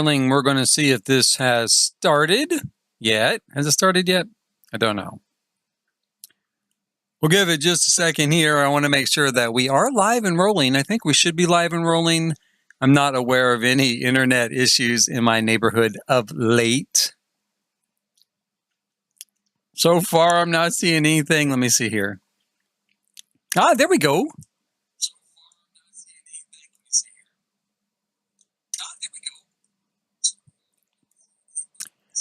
We're going to see if this has started yet. Has it started yet? I don't know. We'll give it just a second here. I want to make sure that we are live and rolling. I think we should be live and rolling. I'm not aware of any internet issues in my neighborhood of late. So far, I'm not seeing anything. Let me see here. Ah, there we go.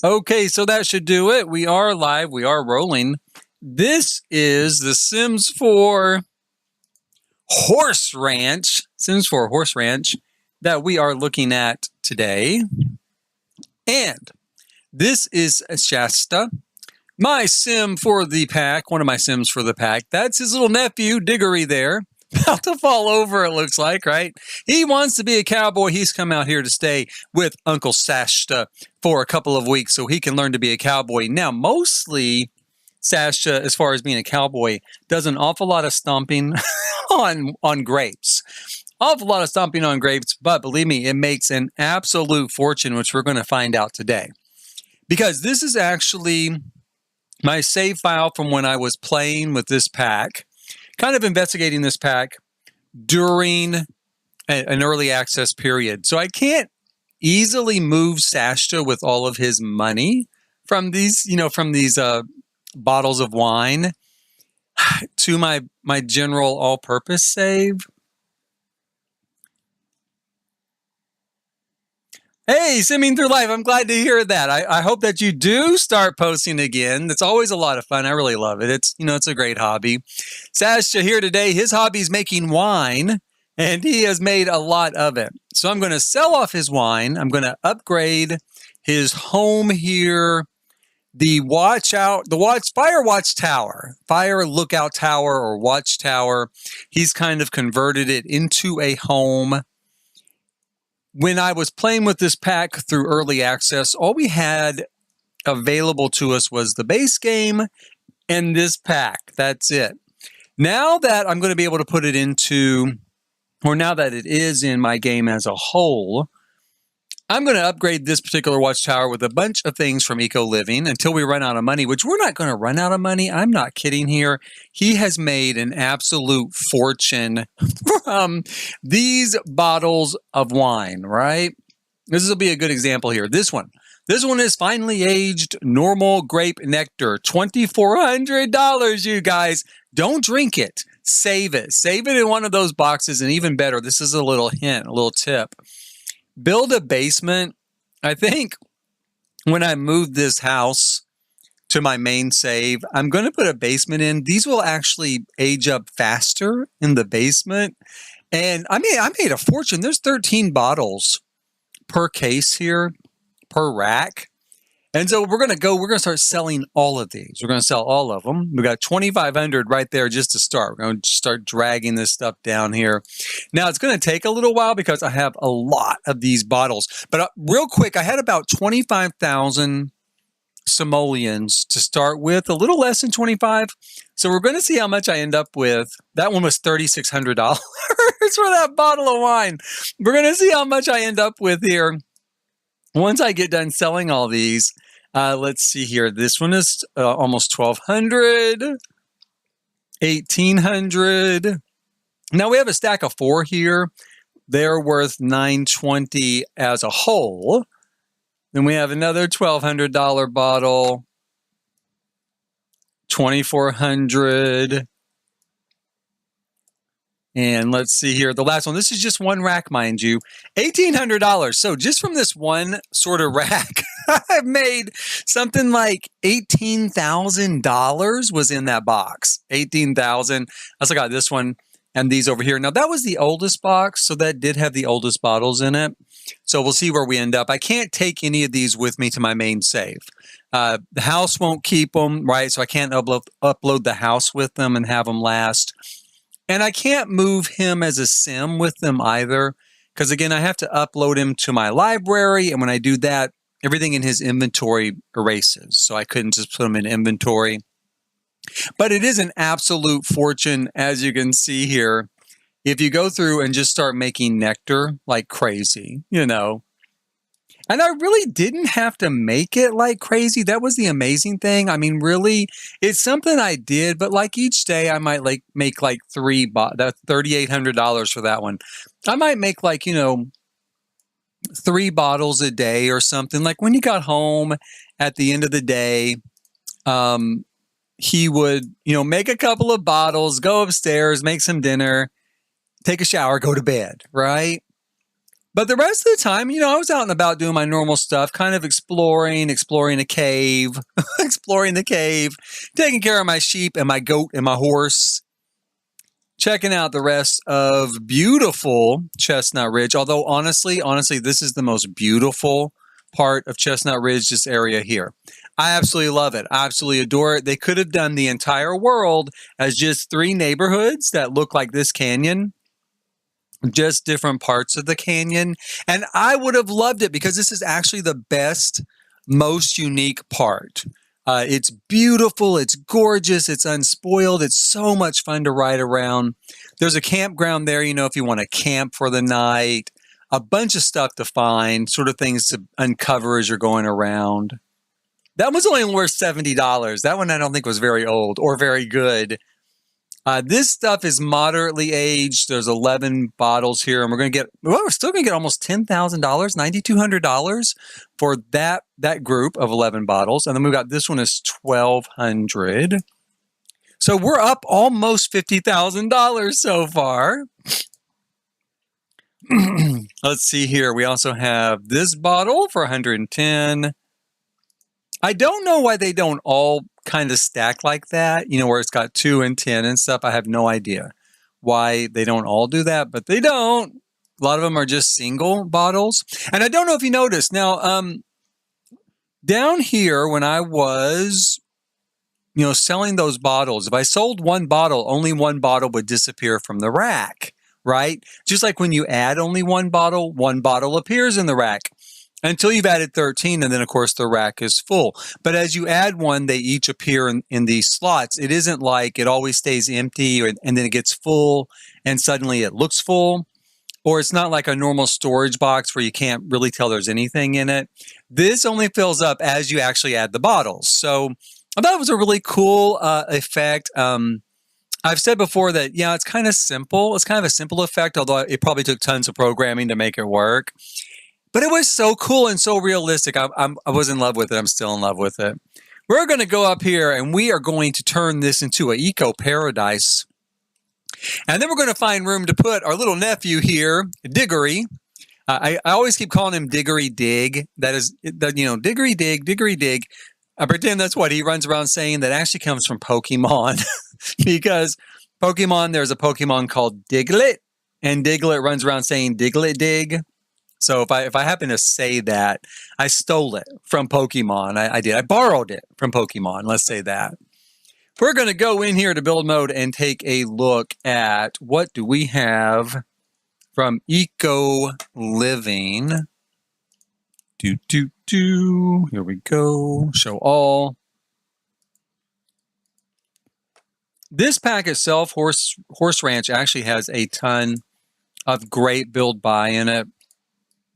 Okay, so that should do it. We are live. We are rolling. This is the Sims 4 Horse Ranch, Sims 4 Horse Ranch, that we are looking at today. And this is Shasta, my sim for the pack, one of my sims for the pack. That's his little nephew, Diggory there. About to fall over, it looks like, right? He wants to be a cowboy. He's come out here to stay with Uncle Shasta for a couple of weeks so he can learn to be a cowboy. Now, mostly, Shasta, as far as being a cowboy, does an awful lot of stomping on grapes. Awful lot of stomping on grapes, but believe me, it makes an absolute fortune, which we're going to find out today. Because this is actually my save file from when I was playing with this pack, kind of investigating this pack during an early access period. So I can't easily move Shasta with all of his money from these, bottles of wine to my general all-purpose save. Hey, simming through life. I'm glad to hear that. I hope that you do start posting again. It's always a lot of fun. I really love it. It's a great hobby. Shasta here today. His hobby is making wine, and he has made a lot of it. So I'm going to sell off his wine. I'm going to upgrade his home here. The fire lookout tower or watchtower. He's kind of converted it into a home. When I was playing with this pack through early access, all we had available to us was the base game and this pack. That's it. Now that I'm going to be able to put it into, or now that it is in my game as a whole, I'm going to upgrade this particular watchtower with a bunch of things from Eco Living until we run out of money, which we're not going to run out of money. I'm not kidding here. He has made an absolute fortune from these bottles of wine, right? This will be a good example here. This one is finely aged normal grape nectar, $2,400, you guys. Don't drink it. Save it. Save it in one of those boxes, and even better, this is a little hint, a little tip. Build a basement. I think when I move this house to my main save, I'm going to put a basement in. These will actually age up faster in the basement. And I made a fortune. There's 13 bottles per case here, per rack. And so we're going to start selling all of these. We're going to sell all of them. We got 2,500 right there just to start. We're going to start dragging this stuff down here. Now, it's going to take a little while because I have a lot of these bottles. But real quick, I had about 25,000 simoleons to start with, a little less than 25. So we're going to see how much I end up with. That one was $3,600 for that bottle of wine. We're going to see how much I end up with here. Once I get done selling all these, let's see here. This one is almost 1,200, 1,800. Now we have a stack of 4 here. They're worth $920 as a whole. Then we have another $1,200 bottle, 2,400. And let's see here. The last one, this is just one rack, mind you, $1,800. So just from this one sort of rack, I've made something like $18,000 was in that box. $18,000. I also got this one and these over here. Now that was the oldest box, so that did have the oldest bottles in it. So we'll see where we end up. I can't take any of these with me to my main save. The house won't keep them, right? So I can't upload the house with them and have them last. And I can't move him as a sim with them either, because again, I have to upload him to my library. And when I do that, everything in his inventory erases. So I couldn't just put him in inventory. But it is an absolute fortune, as you can see here. If you go through and just start making nectar like crazy, And I really didn't have to make it like crazy. That was the amazing thing. I mean, really, it's something I did, but like each day I might like make like that's $3,800 for that one. I might make like, 3 bottles a day or something. Like when he got home at the end of the day, he would, make a couple of bottles, go upstairs, make some dinner, take a shower, go to bed, right? But the rest of the time, I was out and about doing my normal stuff, kind of exploring a cave, exploring the cave, taking care of my sheep and my goat and my horse, checking out the rest of beautiful Chestnut Ridge. Although honestly, this is the most beautiful part of Chestnut Ridge, this area here. I absolutely love it. I absolutely adore it. They could have done the entire world as just 3 neighborhoods that look like this canyon, just different parts of the canyon. And I would have loved it because this is actually the best, most unique part. It's beautiful. It's gorgeous. It's unspoiled. It's so much fun to ride around. There's a campground there, if you want to camp for the night, a bunch of stuff to find, sort of things to uncover as you're going around. That was only worth $70. That one I don't think was very old or very good. This stuff is moderately aged. There's 11 bottles here, and we're still going to get almost $10,000, $9,200 for that group of 11 bottles. And then we've got this one is $1,200. So we're up almost $50,000 so far. Let's see here. We also have this bottle for $110. I don't know why they don't all kind of stack like that, where it's got 2 and 10 and stuff. I have no idea why they don't all do that, but they don't. A lot of them are just single bottles. And I don't know if you noticed. Now, down here when I was, selling those bottles, if I sold 1 bottle, only 1 bottle would disappear from the rack, right? Just like when you add only 1 bottle appears in the rack. Until you've added 13, and then, of course, the rack is full. But as you add 1, they each appear in these slots. It isn't like it always stays empty and then it gets full and suddenly it looks full. Or it's not like a normal storage box where you can't really tell there's anything in it. This only fills up as you actually add the bottles. So I thought it was a really cool effect. I've said before that, it's kind of simple. It's kind of a simple effect, although it probably took tons of programming to make it work. But it was so cool and so realistic. I was in love with it. I'm still in love with it. We're going to go up here and we are going to turn this into an eco paradise. And then we're going to find room to put our little nephew here, Diggory. I always keep calling him Diggory Dig. That is, Diggory Dig, Diggory Dig. I pretend that's what he runs around saying. That actually comes from Pokemon. Because Pokemon, there's a Pokemon called Diglett. And Diglett runs around saying Diglett Dig. So if I happen to say that, I stole it from Pokemon. I did. I borrowed it from Pokemon. Let's say that. We're going to go in here to build mode and take a look at what do we have from Eco Living. Here we go. Show all. This pack itself, Horse Ranch, actually has a ton of great build buy in it.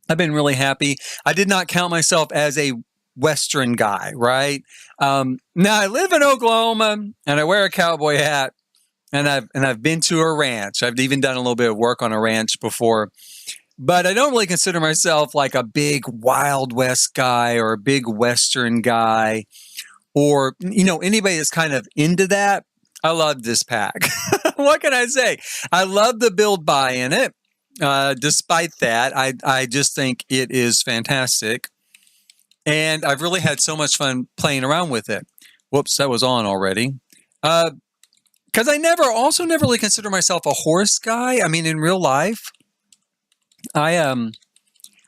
I've been really happy. I did not count myself as a Western guy, right? Now I live in Oklahoma and I wear a cowboy hat, and I've been to a ranch. I've even done a little bit of work on a ranch before, but I don't really consider myself like a big Wild West guy or a big Western guy, or anybody that's kind of into that. I love this pack. What can I say? I love the build buy in it. Despite that, I just think it is fantastic. And I've really had so much fun playing around with it. Whoops, that was on already. Because I never really consider myself a horse guy. I mean, in real life, I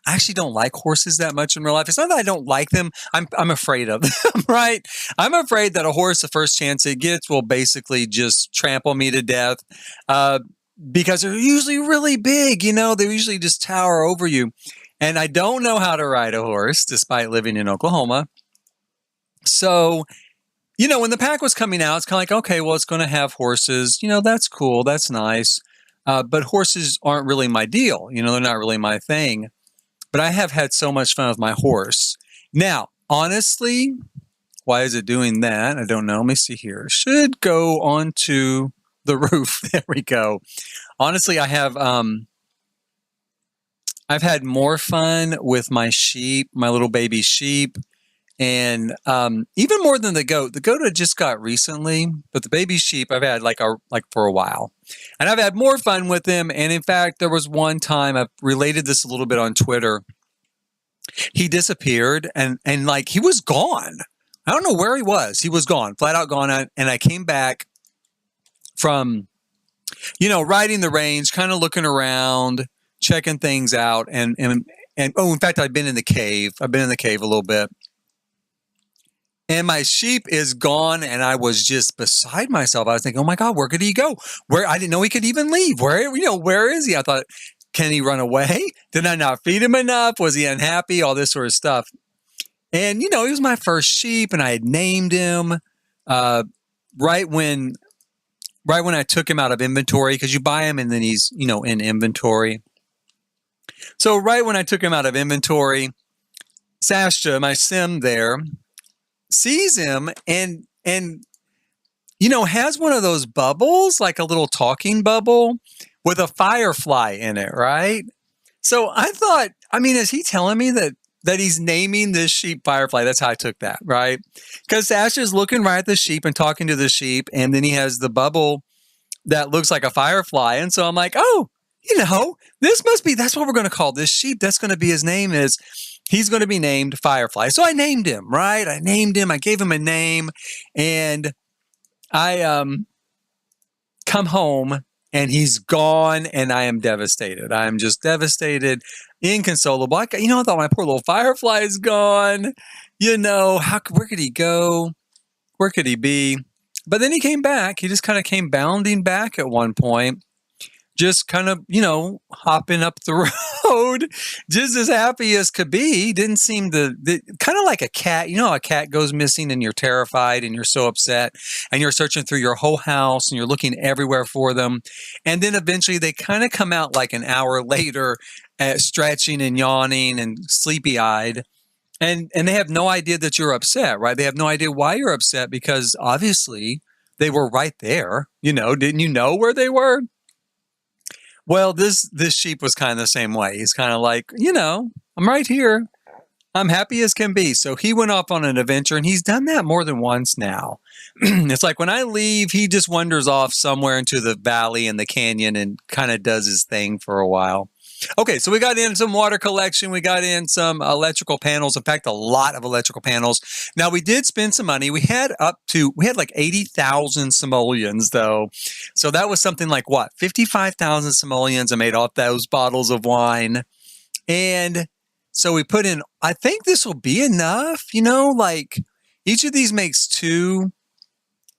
actually don't like horses that much in real life. It's not that I don't like them. I'm afraid of them, right? I'm afraid that a horse, the first chance it gets, will basically just trample me to death. Because they're usually really big, they usually just tower over you. And I don't know how to ride a horse, despite living in Oklahoma. So, when the pack was coming out, it's kind of like, okay, well, it's going to have horses. That's cool. That's nice. But horses aren't really my deal. They're not really my thing. but I have had so much fun with my horse. Now, honestly, why is it doing that? I don't know. Let me see here. Should go onto the roof. There we go. Honestly, I've had more fun with my sheep, my little baby sheep, and even more than the goat. The goat I just got recently, but the baby sheep I've had like for a while, and I've had more fun with them. And in fact, there was one time I've related this a little bit on Twitter. He disappeared, and like he was gone. I don't know where he was. He was gone, flat out gone. And I came back from, riding the range, kind of looking around, checking things out, and oh, in fact, I've been in the cave. I've been in the cave a little bit. And my sheep is gone, and I was just beside myself. I was thinking, "Oh my God, where could he go? Where I didn't know he could even leave. Where is he?" I thought, "Can he run away? Did I not feed him enough? Was he unhappy? All this sort of stuff." And he was my first sheep, and I had named him right when I took him out of inventory, because you buy him and then he's in inventory. So right when I took him out of inventory, Shasta, my sim there, sees him and has one of those bubbles, like a little talking bubble with a firefly in it, right? So I thought, is he telling me that he's naming this sheep Firefly? That's how I took that, right? Because Shasta's looking right at the sheep and talking to the sheep, and then he has the bubble that looks like a firefly, and so I'm like, oh, that's what we're going to call this sheep. That's going to be his name. He's going to be named Firefly. So I named him, right? I named him. I gave him a name, and I come home, and he's gone, and I am devastated. I am just devastated, inconsolable. I thought my poor little Firefly is gone. Where could he go? Where could he be? But then he came back. He just kind of came bounding back at one point, just kind of, hopping up the road, just as happy as could be. Didn't seem to, kind of like a cat. A cat goes missing and you're terrified and you're so upset and you're searching through your whole house and you're looking everywhere for them. And then eventually they kind of come out like an hour later, stretching and yawning and sleepy-eyed. And they have no idea that you're upset, right? They have no idea why you're upset, because obviously they were right there. Didn't you know where they were? Well, this sheep was kind of the same way. He's kind of like, I'm right here. I'm happy as can be. So he went off on an adventure, and he's done that more than once now. It's like when I leave, he just wanders off somewhere into the valley and the canyon and kind of does his thing for a while. Okay, so we got in some water collection. We got in some electrical panels. In fact, a lot of electrical panels. Now, we did spend some money. We had like 80,000 simoleons, though. So that was something like, 55,000 simoleons I made off those bottles of wine. And so we put in, I think this will be enough, like each of these makes 2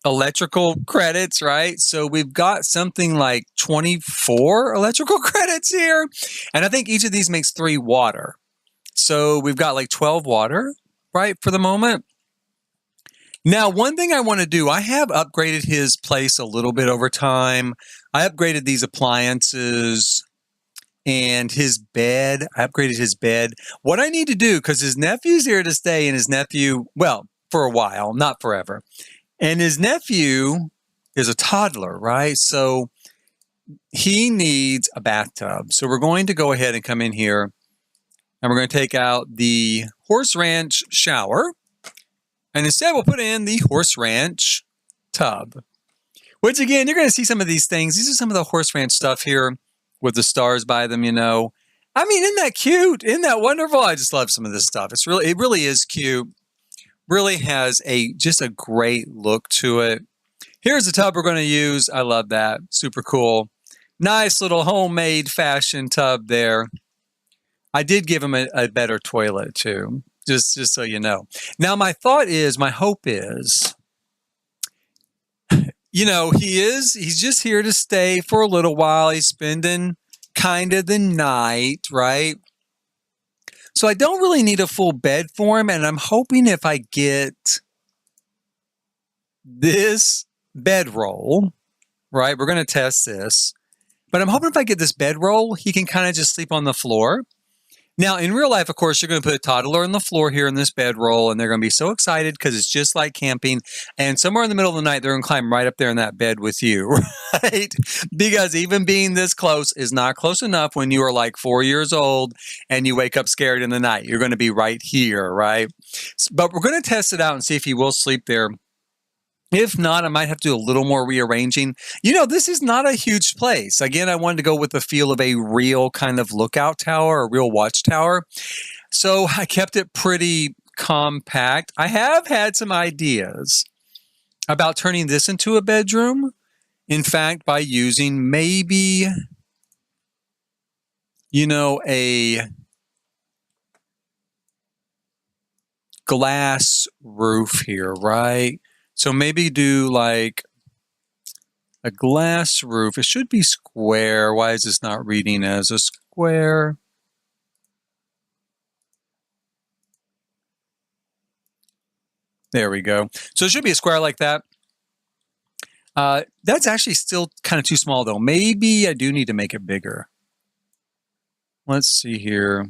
electrical credits, right? So we've got something like 24 electrical credits here. And I think each of these makes 3 water. So we've got like 12 water, right, for the moment. Now, one thing I want to do, I have upgraded his place a little bit over time. I upgraded these appliances and his bed. I upgraded his bed. What I need to do, because his nephew's here to stay, and his nephew, well, for a while, not forever. And his nephew is a toddler, right? So he needs a bathtub. So we're going to go ahead and come in here, and we're going to take out the Horse Ranch shower. And instead we'll put in the Horse Ranch tub. Which, again, you're going to see some of these things. These are some of the Horse Ranch stuff here with the stars by them, isn't that cute? Isn't that wonderful? I just love some of this stuff. It really is cute. Really has just a great look to it. Here's the tub we're going to use. I love that. Super cool. Nice little homemade fashion tub there. I did give him a better toilet too, just so you know. Now, my hope is, he's just here to stay for a little while. He's spending kind of the night, right? So I don't really need a full bed for him, and I'm hoping if I get this bedroll, right, we're going to test this, but I'm hoping if I get this bedroll, he can kind of just sleep on the floor. Now, in real life, of course, you're going to put a toddler on the floor here in this bedroll, and they're going to be so excited because it's just like camping. And somewhere in the middle of the night, they're going to climb right up there in that bed with you, right? Because even being this close is not close enough when you are like 4 years old and you wake up scared in the night. You're going to be right here, right? But we're going to test it out and see if he will sleep there. If not, I might have to do a little more rearranging. This is not a huge place. Again, I wanted to go with the feel of a real kind of lookout tower, a real watchtower. So I kept it pretty compact. I have had some ideas about turning this into a bedroom. In fact, by using maybe, a glass roof here, right? So maybe do like a glass roof. It should be square. Why is this not reading as a square? There we go. So it should be a square like that. That's actually still kind of too small though. Maybe I do need to make it bigger. Let's see here.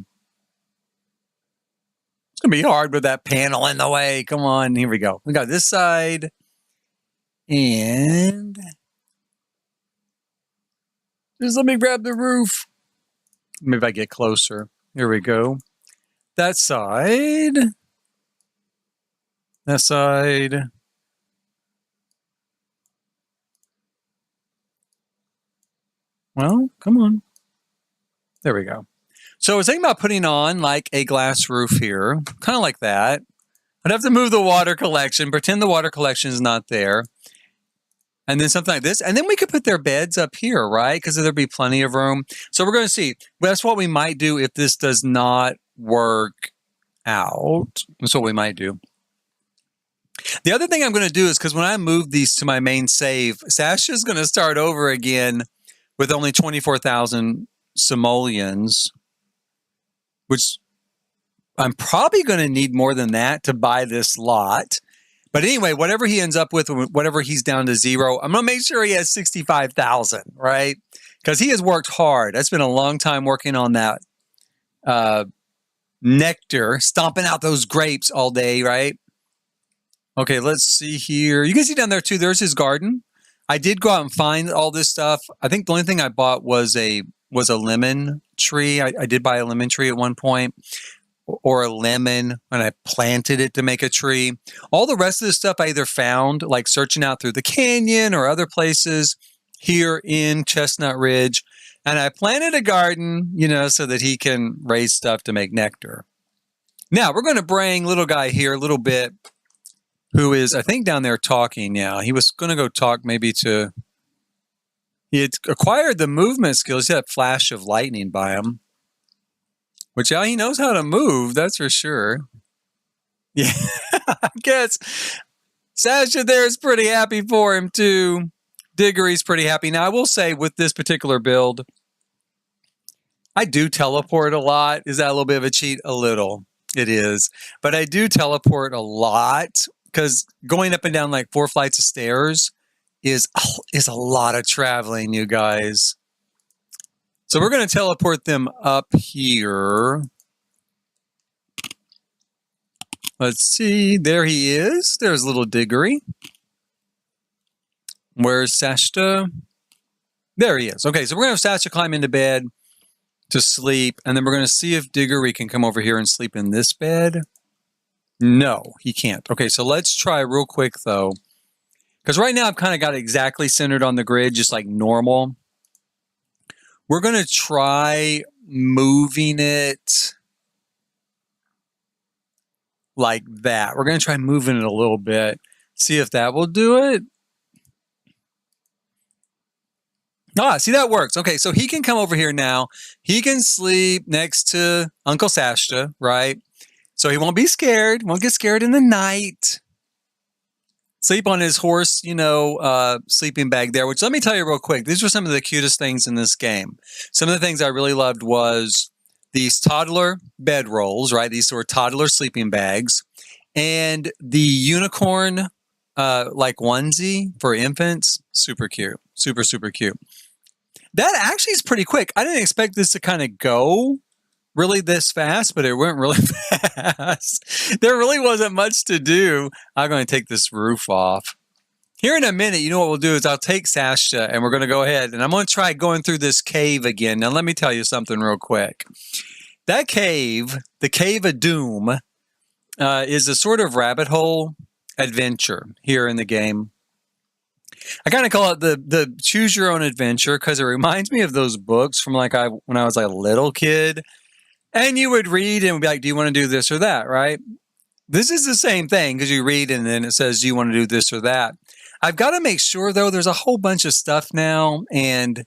It's going to be hard with that panel in the way. Come on. Here we go. We got this side. And just let me grab the roof. Maybe if I get closer. Here we go. That side. That side. Well, come on. There we go. So I was thinking about putting on like a glass roof here, kind of like that. I'd have to move the water collection, pretend the water collection is not there. And then something like this. And then we could put their beds up here, right? Because there'd be plenty of room. So we're going to see. That's what we might do if this does not work out. That's what we might do. The other thing I'm going to do is because when I move these to my main save, Sasha's going to start over again with only 24,000 simoleons, which I'm probably going to need more than that to buy this lot. But anyway, whatever he ends up with, whatever he's down to zero, I'm going to make sure he has 65,000, right? Because he has worked hard. That's been a long time working on that nectar, stomping out those grapes all day, right? Okay, let's see here. You can see down there too, there's his garden. I did go out and find all this stuff. I think the only thing I bought was a lemon tree. I did buy a lemon tree at one point, or a lemon, and I planted it to make a tree. All the rest of the stuff I either found, like searching out through the canyon or other places here in Chestnut Ridge. And I planted a garden, so that he can raise stuff to make nectar. Now, we're going to bring little guy here a little bit, who is, I think, down there talking now. He was going to go talk maybe to... He had acquired the movement skills. He had a flash of lightning by him. Which, yeah, he knows how to move, that's for sure. Yeah, I guess Sasha there is pretty happy for him, too. Diggory's pretty happy. Now, I will say, with this particular build, I do teleport a lot. Is that a little bit of a cheat? A little. It is. But I do teleport a lot, because going up and down like 4 flights of stairs is a lot of traveling, you guys. So we're going to teleport them up here. Let's see. There he is. There's little Diggory. Where's Shasta? There he is. Okay, so we're going to have Shasta climb into bed to sleep, and then we're going to see if Diggory can come over here and sleep in this bed. No, he can't. Okay, so let's try real quick, though. Because right now I've kind of got it exactly centered on the grid, just like normal. We're going to try moving it like that. We're going to try moving it a little bit. See if that will do it. Ah, see, that works. Okay, so he can come over here now. He can sleep next to Uncle Shasta, right? So he won't be scared. Won't get scared in the night. Sleep on his horse, sleeping bag there, which let me tell you real quick. These were some of the cutest things in this game. Some of the things I really loved was these toddler bed rolls, right? These were toddler sleeping bags. And the unicorn, like onesie for infants. Super cute. Super, super cute. That actually is pretty quick. I didn't expect this to kind of go really this fast, but it went really fast. There really wasn't much to do. I'm going to take this roof off. Here in a minute, you know what we'll do is I'll take Shasta and we're going to go ahead and I'm going to try going through this cave again. Now, let me tell you something real quick. That cave, the Cave of Doom, is a sort of rabbit hole adventure here in the game. I kind of call it the choose your own adventure because it reminds me of those books from when I was like a little kid. And you would read and be like, do you want to do this or that, right? This is the same thing because you read and then it says, do you want to do this or that? I've got to make sure, though, there's a whole bunch of stuff now. And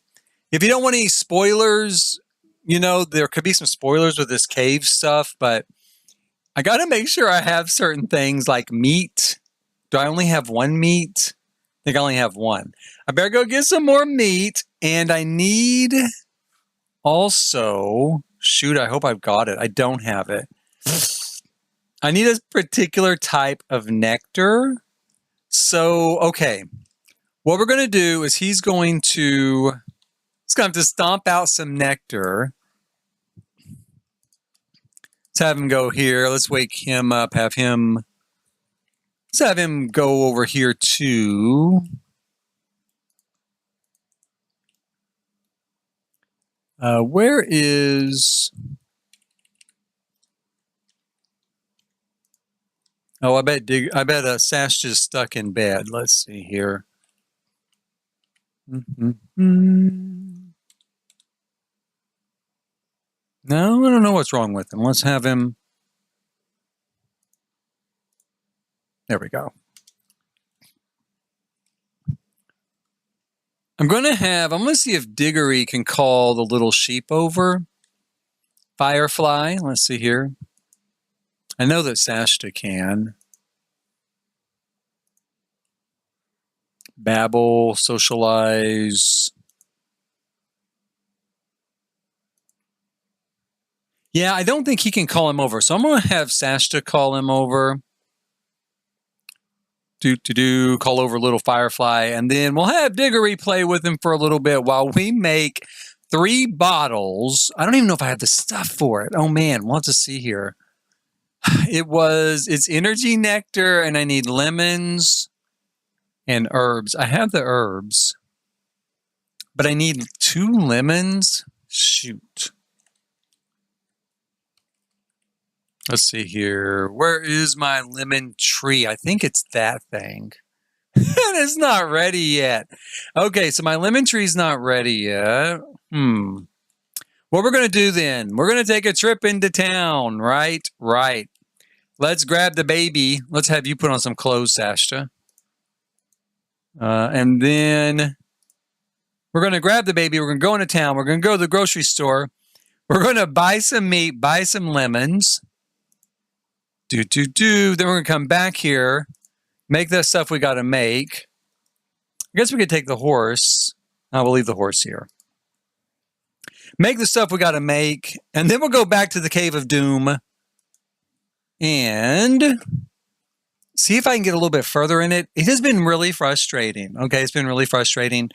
if you don't want any spoilers, there could be some spoilers with this cave stuff, but I got to make sure I have certain things like meat. Do I only have one meat? I think I only have one. I better go get some more meat. And I need also, shoot, I hope I've got it. I don't have it. I need a particular type of nectar. So, okay. What we're going to do is he's going to have to stomp out some nectar. Let's have him go here. Let's wake him up. Let's have him go over here too. Where is... Oh, I bet Sash is stuck in bed. Let's see here. No, I don't know what's wrong with him. Let's have him. There we go. I'm going to see if Diggory can call the little sheep over. Firefly, let's see here. I know that Shasta can. Babble, socialize. Yeah, I don't think he can call him over. So I'm going to have Shasta call him over. Call over little Firefly. And then we'll have Diggory play with him for a little bit while we make 3 bottles. I don't even know if I have the stuff for it. Oh, man, we'll have to see here. It's energy nectar, and I need lemons and herbs. I have the herbs, but I need 2 lemons. Shoot. Let's see here. Where is my lemon tree? I think it's that thing. And it's not ready yet. Okay, so my lemon tree's not ready yet. What we're going to do then, we're going to take a trip into town, right? Right. Let's grab the baby. Let's have you put on some clothes, Shasta. And then we're going to grab the baby. We're going to go into town. We're going to go to the grocery store. We're going to buy some meat, buy some lemons. Then we're going to come back here, make the stuff we got to make. I guess we could take the horse. I will leave the horse here. Make the stuff we got to make, and then we'll go back to the Cave of Doom and see if I can get a little bit further in it. It has been really frustrating. Okay, it's been really frustrating.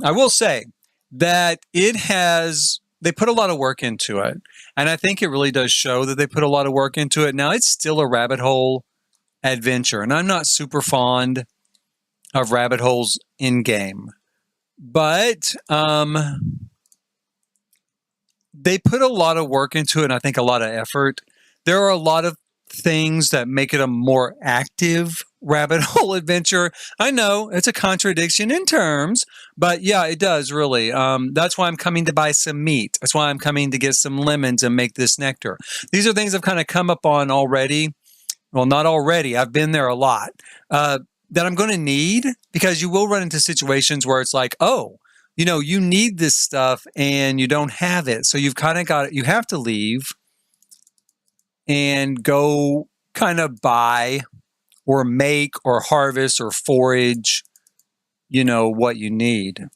I will say that they put a lot of work into it, and I think it really does show that they put a lot of work into it. Now, it's still a rabbit hole adventure, and I'm not super fond of rabbit holes in game, but they put a lot of work into it, and I think a lot of effort. There are a lot of things that make it a more active rabbit hole adventure. I know it's a contradiction in terms, but yeah, it does really. That's why I'm coming to buy some meat. That's why I'm coming to get some lemons and make this nectar. These are things I've kind of come up on already. Well, not already. I've been there a lot. That I'm going to need, because you will run into situations where it's like, oh, you need this stuff and you don't have it. So you've kind of got it. You have to leave and go kind of buy or make or harvest or forage, what you need.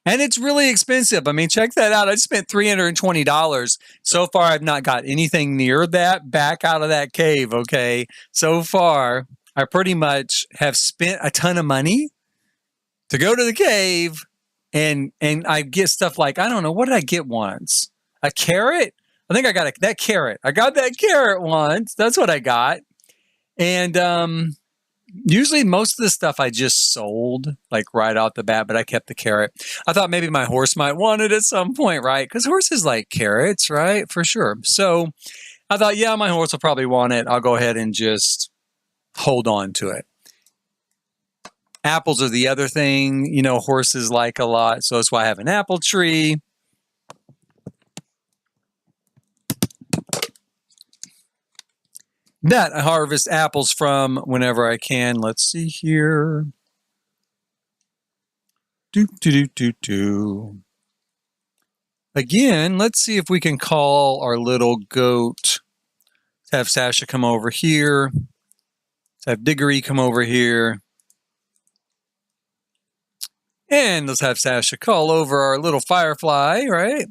And it's really expensive. I mean, check that out. I spent $320. So far, I've not got anything near that back out of that cave, okay? So far, I pretty much have spent a ton of money to go to the cave, and I get stuff like, I don't know, what did I get once? A carrot? I think I got that carrot. I got that carrot once. That's what I got. And usually most of the stuff I just sold, like right out the bat, but I kept the carrot. I thought maybe my horse might want it at some point, right? Because horses like carrots, right? For sure. So I thought, yeah, my horse will probably want it. I'll go ahead and just hold on to it. Apples are the other thing, horses like a lot. So that's why I have an apple tree. That I harvest apples from whenever I can. Let's see here. Again, let's see if we can call our little goat. Let's have Sasha come over here. Let's have Diggory come over here. And let's have Sasha call over our little firefly, right?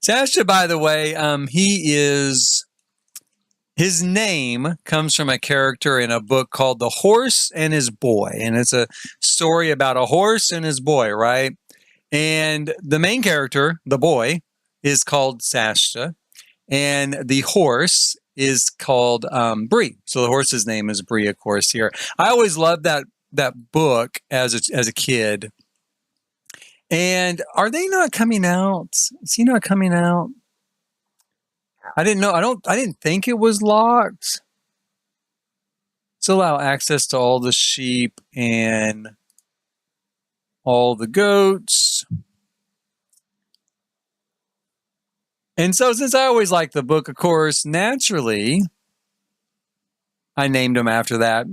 Shasta, by the way, his name comes from a character in a book called The Horse and His Boy. And it's a story about a horse and his boy, right? And the main character, the boy, is called Shasta. And the horse is called Bree. So the horse's name is Bree, of course, here. I always loved that book as a kid. And are they not coming out? Is he not coming out? I didn't know. I didn't think it was locked. To allow access to all the sheep and all the goats. And so since I always liked the book, of course, naturally, I named him after that,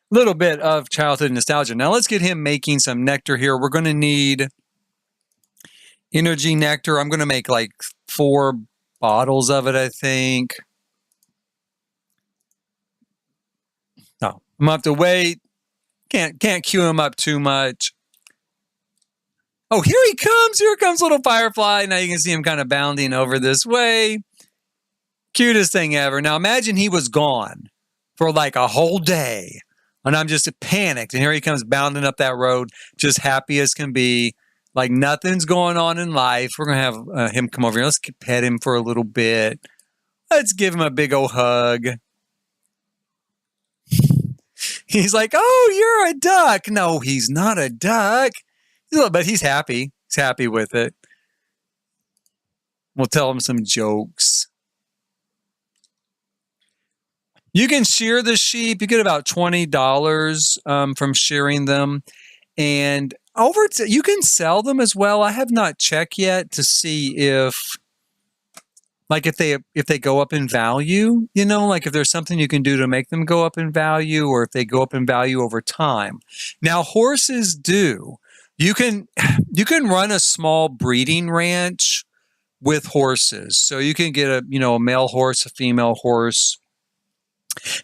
little bit of childhood nostalgia. Now let's get him making some nectar here. We're going to need energy nectar. I'm going to make like 4 bottles of it, I think. No, I'm going to have to wait. Can't queue him up too much. Oh, here he comes. Here comes little firefly. Now you can see him kind of bounding over this way. Cutest thing ever. Now imagine he was gone for like a whole day. And I'm just panicked. And here he comes bounding up that road, just happy as can be. Like nothing's going on in life. We're going to have him come over here. Let's pet him for a little bit. Let's give him a big old hug. He's like, oh, you're a duck. No, he's not a duck. But he's happy. He's happy with it. We'll tell him some jokes. You can shear the sheep. You get about $20 from shearing them. And you can sell them as well. I have not checked yet to see if they go up in value, like if there's something you can do to make them go up in value or if they go up in value over time. Now, horses do. You can run a small breeding ranch with horses. So you can get a male horse, a female horse,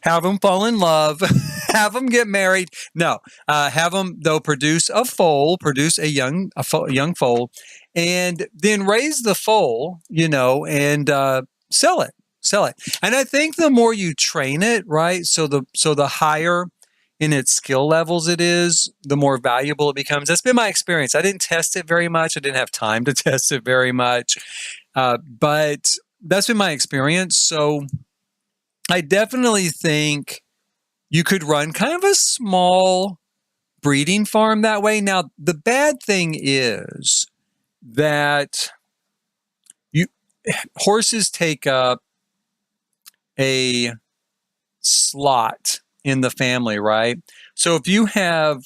have them fall in love, have them get married. No, have them though produce a young foal, and then raise the foal, and sell it. And I think the more you train it, right? So the higher in its skill levels it is, the more valuable it becomes. That's been my experience. I didn't test it very much. I didn't have time to test it very much, but that's been my experience. So I definitely think you could run kind of a small breeding farm that way. Now, the bad thing is that horses take up a slot in the family, right? So if you have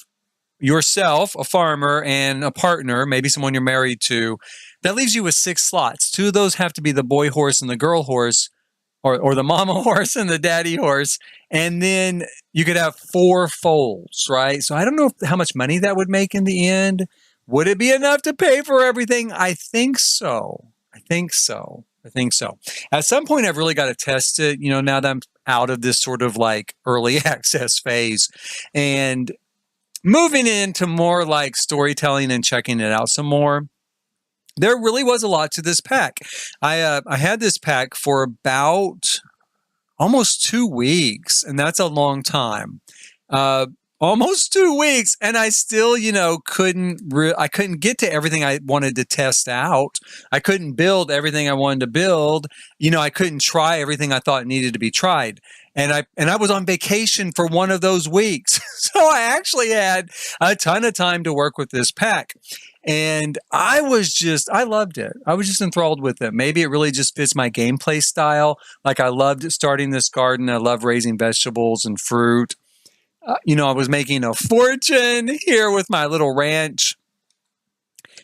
yourself, a farmer, and a partner, maybe someone you're married to, that leaves you with 6 slots. 2 of those have to be the boy horse and the girl horse, or the mama horse and the daddy horse. And then you could have 4 foals, right? So I don't know how much money that would make in the end. Would it be enough to pay for everything? I think so. At some point, I've really got to test it, now that I'm out of this sort of like early access phase and moving into more like storytelling and checking it out some more. There really was a lot to this pack. I had this pack for about almost 2 weeks, and that's a long time. almost 2 weeks, and I still, I couldn't get to everything I wanted to test out. I couldn't build everything I wanted to build. I couldn't try everything I thought needed to be tried. And I was on vacation for one of those weeks. So I actually had a ton of time to work with this pack. And I loved it. I was just enthralled with it. Maybe it really just fits my gameplay style. Like, I loved starting this garden. I love raising vegetables and fruit. I was making a fortune here with my little ranch.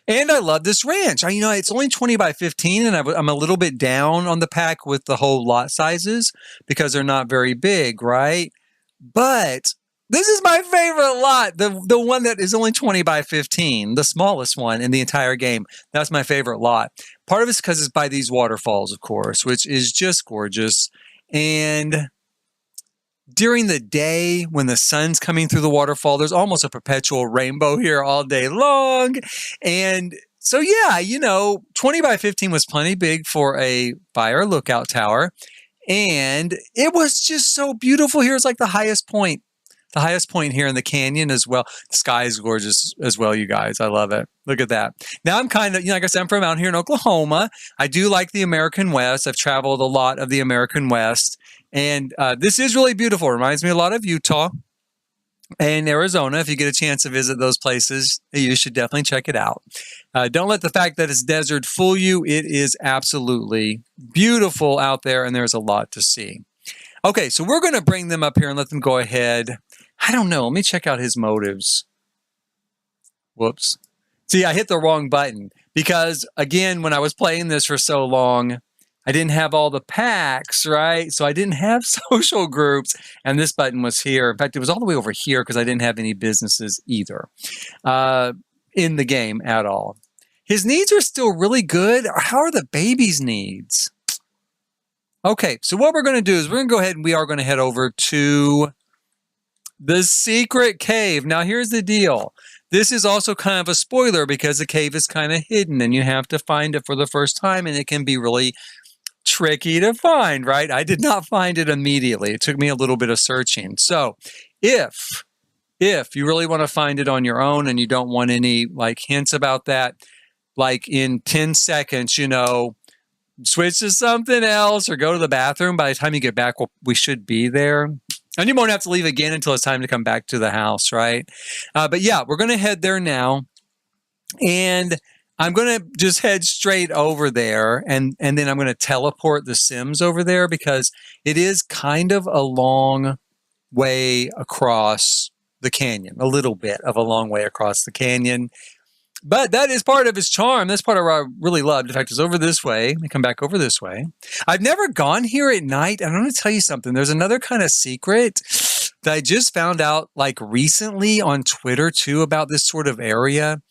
And I love this ranch. It's only 20 by 15, and I'm a little bit down on the pack with the whole lot sizes because they're not very big, right? But this is my favorite lot, the one that is only 20 by 15, the smallest one in the entire game. That's my favorite lot. Part of it's because it's by these waterfalls, of course, which is just gorgeous. And during the day, when the sun's coming through the waterfall, there's almost a perpetual rainbow here all day long. And so, 20 by 15 was plenty big for a fire lookout tower. And it was just so beautiful here. It's like the highest point here in the canyon as well. The sky is gorgeous as well, you guys. I love it. Look at that. Now I'm kind of, like I said, I'm from out here in Oklahoma. I do like the American West. I've traveled a lot of the American West. And this is really beautiful. It reminds me a lot of Utah and Arizona. If you get a chance to visit those places, you should definitely check it out. Don't let the fact that it's desert fool you. It is absolutely beautiful out there, and there's a lot to see. Okay, so we're going to bring them up here and let them go ahead. I don't know. Let me check out his motives. Whoops. See, I hit the wrong button because, again, when I was playing this for so long, I didn't have all the packs, right? So I didn't have social groups, and this button was here. In fact, it was all the way over here because I didn't have any businesses either in the game at all. His needs are still really good. How are the baby's needs? Okay, so what we're going to do is we're going to go ahead and we are going to head over to the secret cave. Now, here's the deal. This is also kind of a spoiler because the cave is kind of hidden and you have to find it for the first time, and it can be really tricky to find, right? I did not find it immediately. It took me a little bit of searching. So if you really want to find it on your own and you don't want any hints about that, in 10 seconds, switch to something else or go to the bathroom. By the time you get back, we should be there. And you won't have to leave again until it's time to come back to the house, right? But yeah, we're going to head there now. And I'm going to just head straight over there, and then I'm going to teleport the Sims over there because it is kind of a long way across the canyon, a little bit of a long way across the canyon. But that is part of its charm. That's part of what I really loved. In fact, it's over this way. Let me come back over this way. I've never gone here at night. I'm going to tell you something. There's another kind of secret that I just found out recently on Twitter too about this sort of area.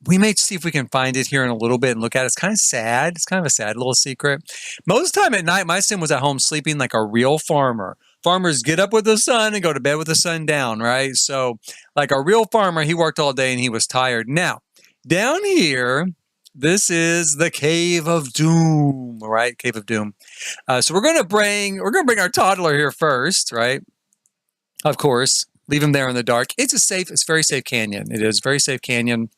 We may see if we can find it here in a little bit and look at it. It's kind of sad. It's kind of a sad little secret. Most of the time at night, my Sim was at home sleeping like a real farmer. Farmers get up with the sun and go to bed with the sun down, right? So like a real farmer, he worked all day and he was tired. Now, down here, this is the Cave of Doom, right? Cave of Doom. So we're gonna bring our toddler here first, right? Of course, leave him there in the dark. It's a very safe canyon. It is a very safe canyon.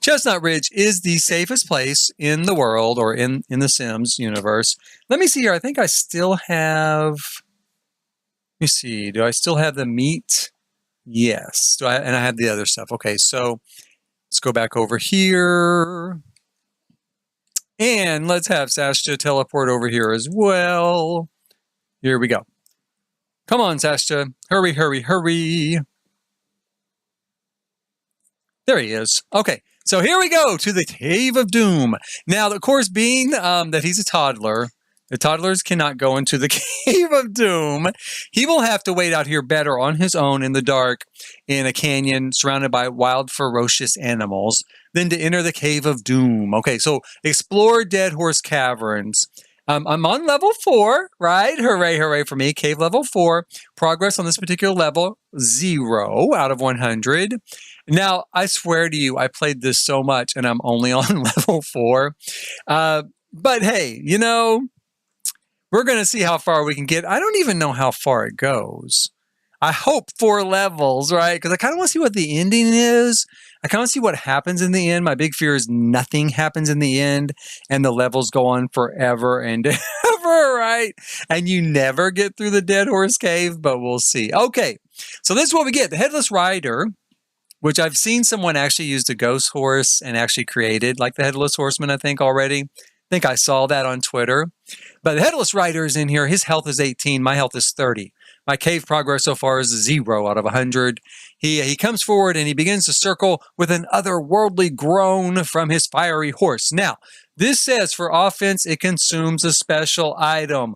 Chestnut Ridge is the safest place in the world, or in the Sims universe. Let me see here. I think I still have. Let me see. Do I still have the meat? Yes. And I have the other stuff. Okay, so let's go back over here. And let's have Shasta teleport over here as well. Here we go. Come on, Shasta. Hurry, hurry, hurry. There he is. Okay, so here we go to the Cave of Doom. Now, of course, being that he's a toddler, the toddlers cannot go into the Cave of Doom. He will have to wait out here better on his own in the dark in a canyon surrounded by wild, ferocious animals than to enter the Cave of Doom. Okay, so explore Dead Horse Caverns. I'm on level 4, right? Hooray, hooray for me. Cave level 4. Progress on this particular level, 0 out of 100. Now, I swear to you, I played this so much and I'm only on level 4. But hey, we're going to see how far we can get. I don't even know how far it goes. I hope 4 levels, right? Because I kind of want to see what the ending is. I kind of see what happens in the end. My big fear is nothing happens in the end and the levels go on forever and ever, right? And you never get through the Dead Horse Cave, but we'll see. Okay, so this is what we get. The Headless Rider, which I've seen someone actually use the Ghost Horse and actually created, like the Headless Horseman, I think, already. I think I saw that on Twitter. But the Headless Rider is in here. His health is 18. My health is 30. My cave progress so far is 0 out of 100. He comes forward and he begins to circle with an otherworldly groan from his fiery horse. Now, this says for offense, it consumes a special item.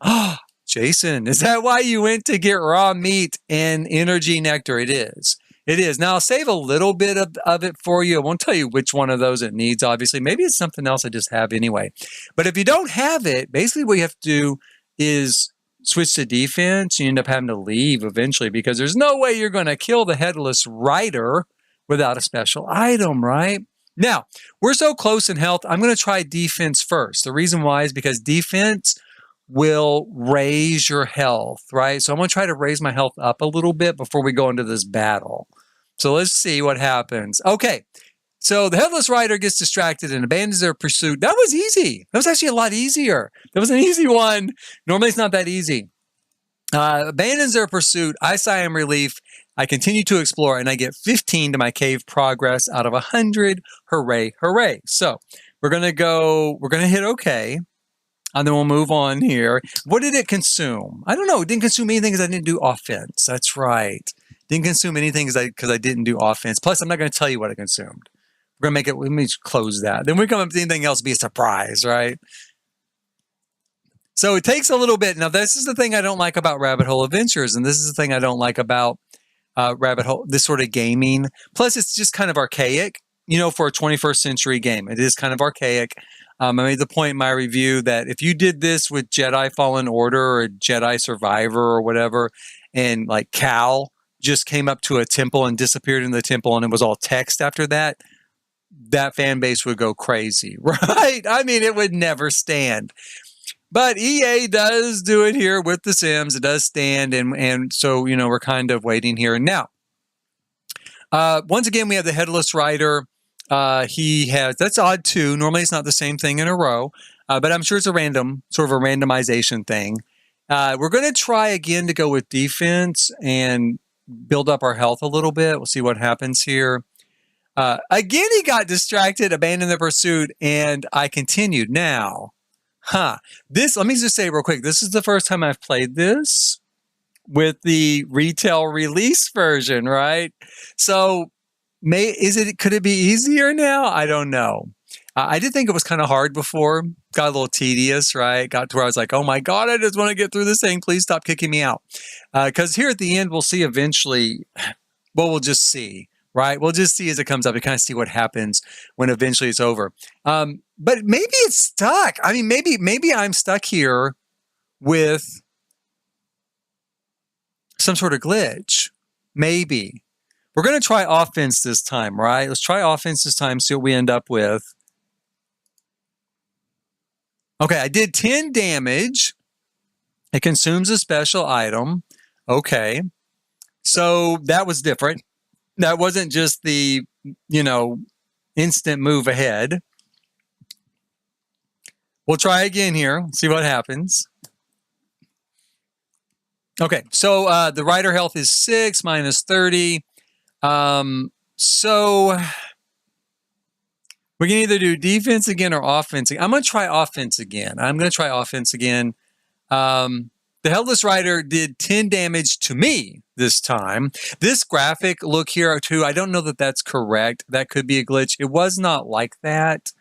Jason, is that why you went to get raw meat and energy nectar? It is. It is. Now, I'll save a little bit of it for you. I won't tell you which one of those it needs, obviously. Maybe it's something else I just have anyway. But if you don't have it, basically what you have to do is switch to defense. You end up having to leave eventually because there's no way you're going to kill the Headless Rider without a special item, right? Now, we're so close in health, I'm going to try defense first. The reason why is because defense will raise your health, right? So I'm going to try to raise my health up a little bit before we go into this battle. So let's see what happens. Okay, so the Headless Rider gets distracted and abandons their pursuit. That was easy. That was actually a lot easier. That was an easy one. Normally it's not that easy. Abandons their pursuit. I sigh in relief. I continue to explore and I get 15 to my cave progress out of 100. Hooray, hooray. So we're going to hit okay. And then we'll move on here. What did it consume? I don't know. It didn't consume anything because I didn't do offense. That's right. Didn't consume anything because I didn't do offense. Plus, I'm not going to tell you what it consumed. We're going to make it, let me close that. Then we come up with anything else, be a surprise, right? So it takes a little bit. Now, this is the thing I don't like about Rabbit Hole Adventures. And this is the thing I don't like about Rabbit Hole, this sort of gaming. Plus, it's just kind of archaic, for a 21st century game. It is kind of archaic. I made the point in my review that if you did this with Jedi Fallen Order or Jedi Survivor or whatever, and like Cal just came up to a temple and disappeared in the temple and it was all text after that, that fan base would go crazy, right? I mean, it would never stand. But EA does do it here with The Sims. It does stand, and so, we're kind of waiting here. Now, once again, we have the Headless Rider. He has, that's odd too. Normally it's not the same thing in a row, but I'm sure it's a randomization thing. We're going to try again to go with defense and build up our health a little bit. We'll see what happens here. Again, he got distracted, abandoned the pursuit, and I continued. Now, let me just say real quick, this is the first time I've played this with the retail release version, right? So, could it be easier now? I don't know. I did think it was kind of hard before. Got a little tedious, right? Got to where I was like, oh my God, I just want to get through this thing. Please stop kicking me out. Because here at the end, we'll see eventually, we'll just see, right? We'll just see as it comes up. We kind of see what happens when eventually it's over. But maybe it's stuck. I mean, maybe I'm stuck here with some sort of glitch. Maybe. We're going to try offense this time, right? Let's try offense this time, see what we end up with. Okay, I did 10 damage. It consumes a special item. Okay. So that was different. That wasn't just the, instant move ahead. We'll try again here, see what happens. Okay, so the rider health is 6 minus 30. So we can either do defense again or offense. I'm going to try offense again. The Headless Rider did 10 damage to me this time. This graphic look here too, I don't know that that's correct. That could be a glitch. It was not like that.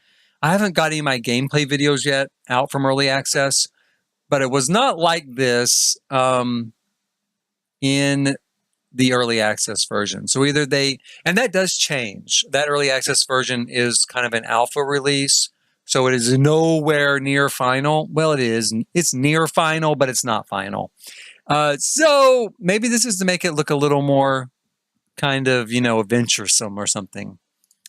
I haven't got any of my gameplay videos yet out from early access, but it was not like this in the early access version. So either and that does change. That early access version is kind of an alpha release. So it is nowhere near final. Well, it is. It's near final, but it's not final. So maybe this is to make it look a little more kind of, adventuresome or something.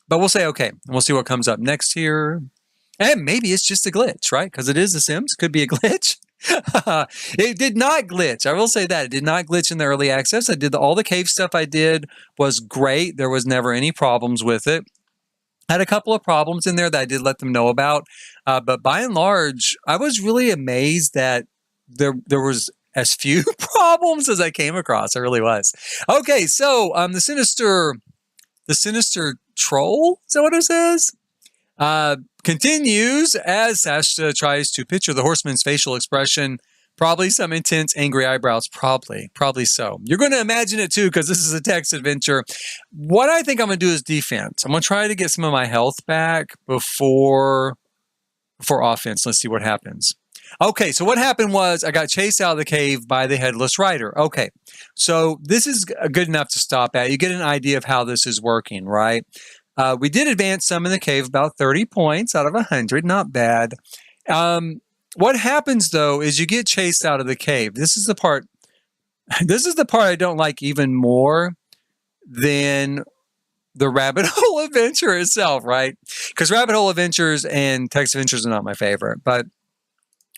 But we'll say okay. And we'll see what comes up next here. And maybe it's just a glitch, right? Because it is The Sims. Could be a glitch. It did not glitch. I will say that. It did not glitch in the early access. I did all the cave stuff I did was great. There was never any problems with it. I had a couple of problems in there that I did let them know about. But by and large, I was really amazed that there was as few problems as I came across. I really was. Okay, so the sinister troll, is that what it says? Continues as Shasta tries to picture the horseman's facial expression. Probably some intense, angry eyebrows. Probably so. You're going to imagine it too, because this is a text adventure. What I think I'm going to do is defense. I'm going to try to get some of my health back before offense. Let's see what happens. Okay, so what happened was I got chased out of the cave by the headless rider. Okay, so this is good enough to stop at. You get an idea of how this is working, right? We did advance some in the cave, about 30 points out of 100. Not bad. What happens, though, is you get chased out of the cave. This is the part I don't like even more than the rabbit hole adventure itself, right? Because rabbit hole adventures and text adventures are not my favorite. But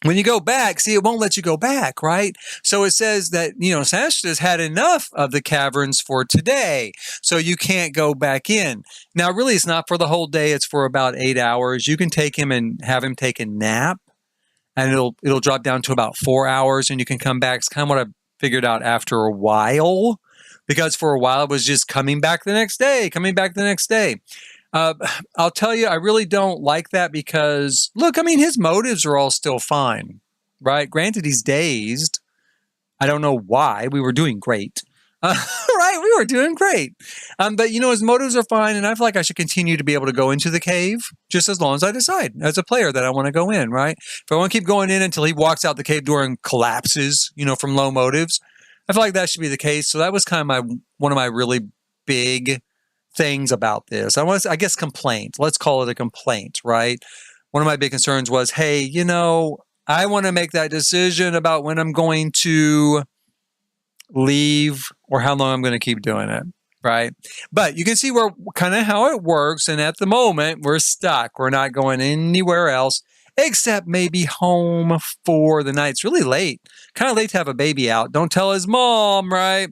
when you go back, see, it won't let you go back, right? So it says that, Shasta's had enough of the caverns for today, so you can't go back in. Now, really, it's not for the whole day. It's for about 8 hours. You can take him and have him take a nap, and it'll drop down to about 4 hours, and you can come back. It's kind of what I figured out after a while, because for a while it was just coming back the next day. I'll tell you, I really don't like that because, look, I mean, his motives are all still fine, right? Granted, he's dazed. I don't know why. We were doing great. Right? We were doing great. But, his motives are fine, and I feel like I should continue to be able to go into the cave just as long as I decide as a player that I want to go in, right? If I want to keep going in until he walks out the cave door and collapses, from low motives, I feel like that should be the case. So that was kind of one of my really big things about this. I guess complaint. Let's call it a complaint, right? One of my big concerns was, hey, I want to make that decision about when I'm going to leave or how long I'm going to keep doing it, right? But you can see kind of how it works. And at the moment, we're stuck. We're not going anywhere else except maybe home for the night. It's really late. Kind of late to have a baby out. Don't tell his mom, right?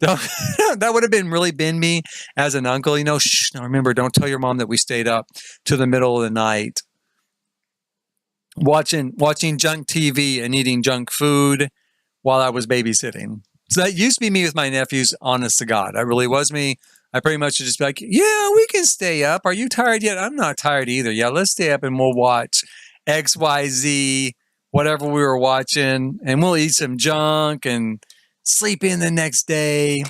That would have really been me as an uncle. Shh. Now remember, don't tell your mom that we stayed up to the middle of the night watching junk TV and eating junk food while I was babysitting. So that used to be me with my nephews, honest to God. I really was me. I pretty much would just be like, yeah, we can stay up. Are you tired yet? I'm not tired either. Yeah, let's stay up and we'll watch XYZ, whatever we were watching, and we'll eat some junk and sleep in the next day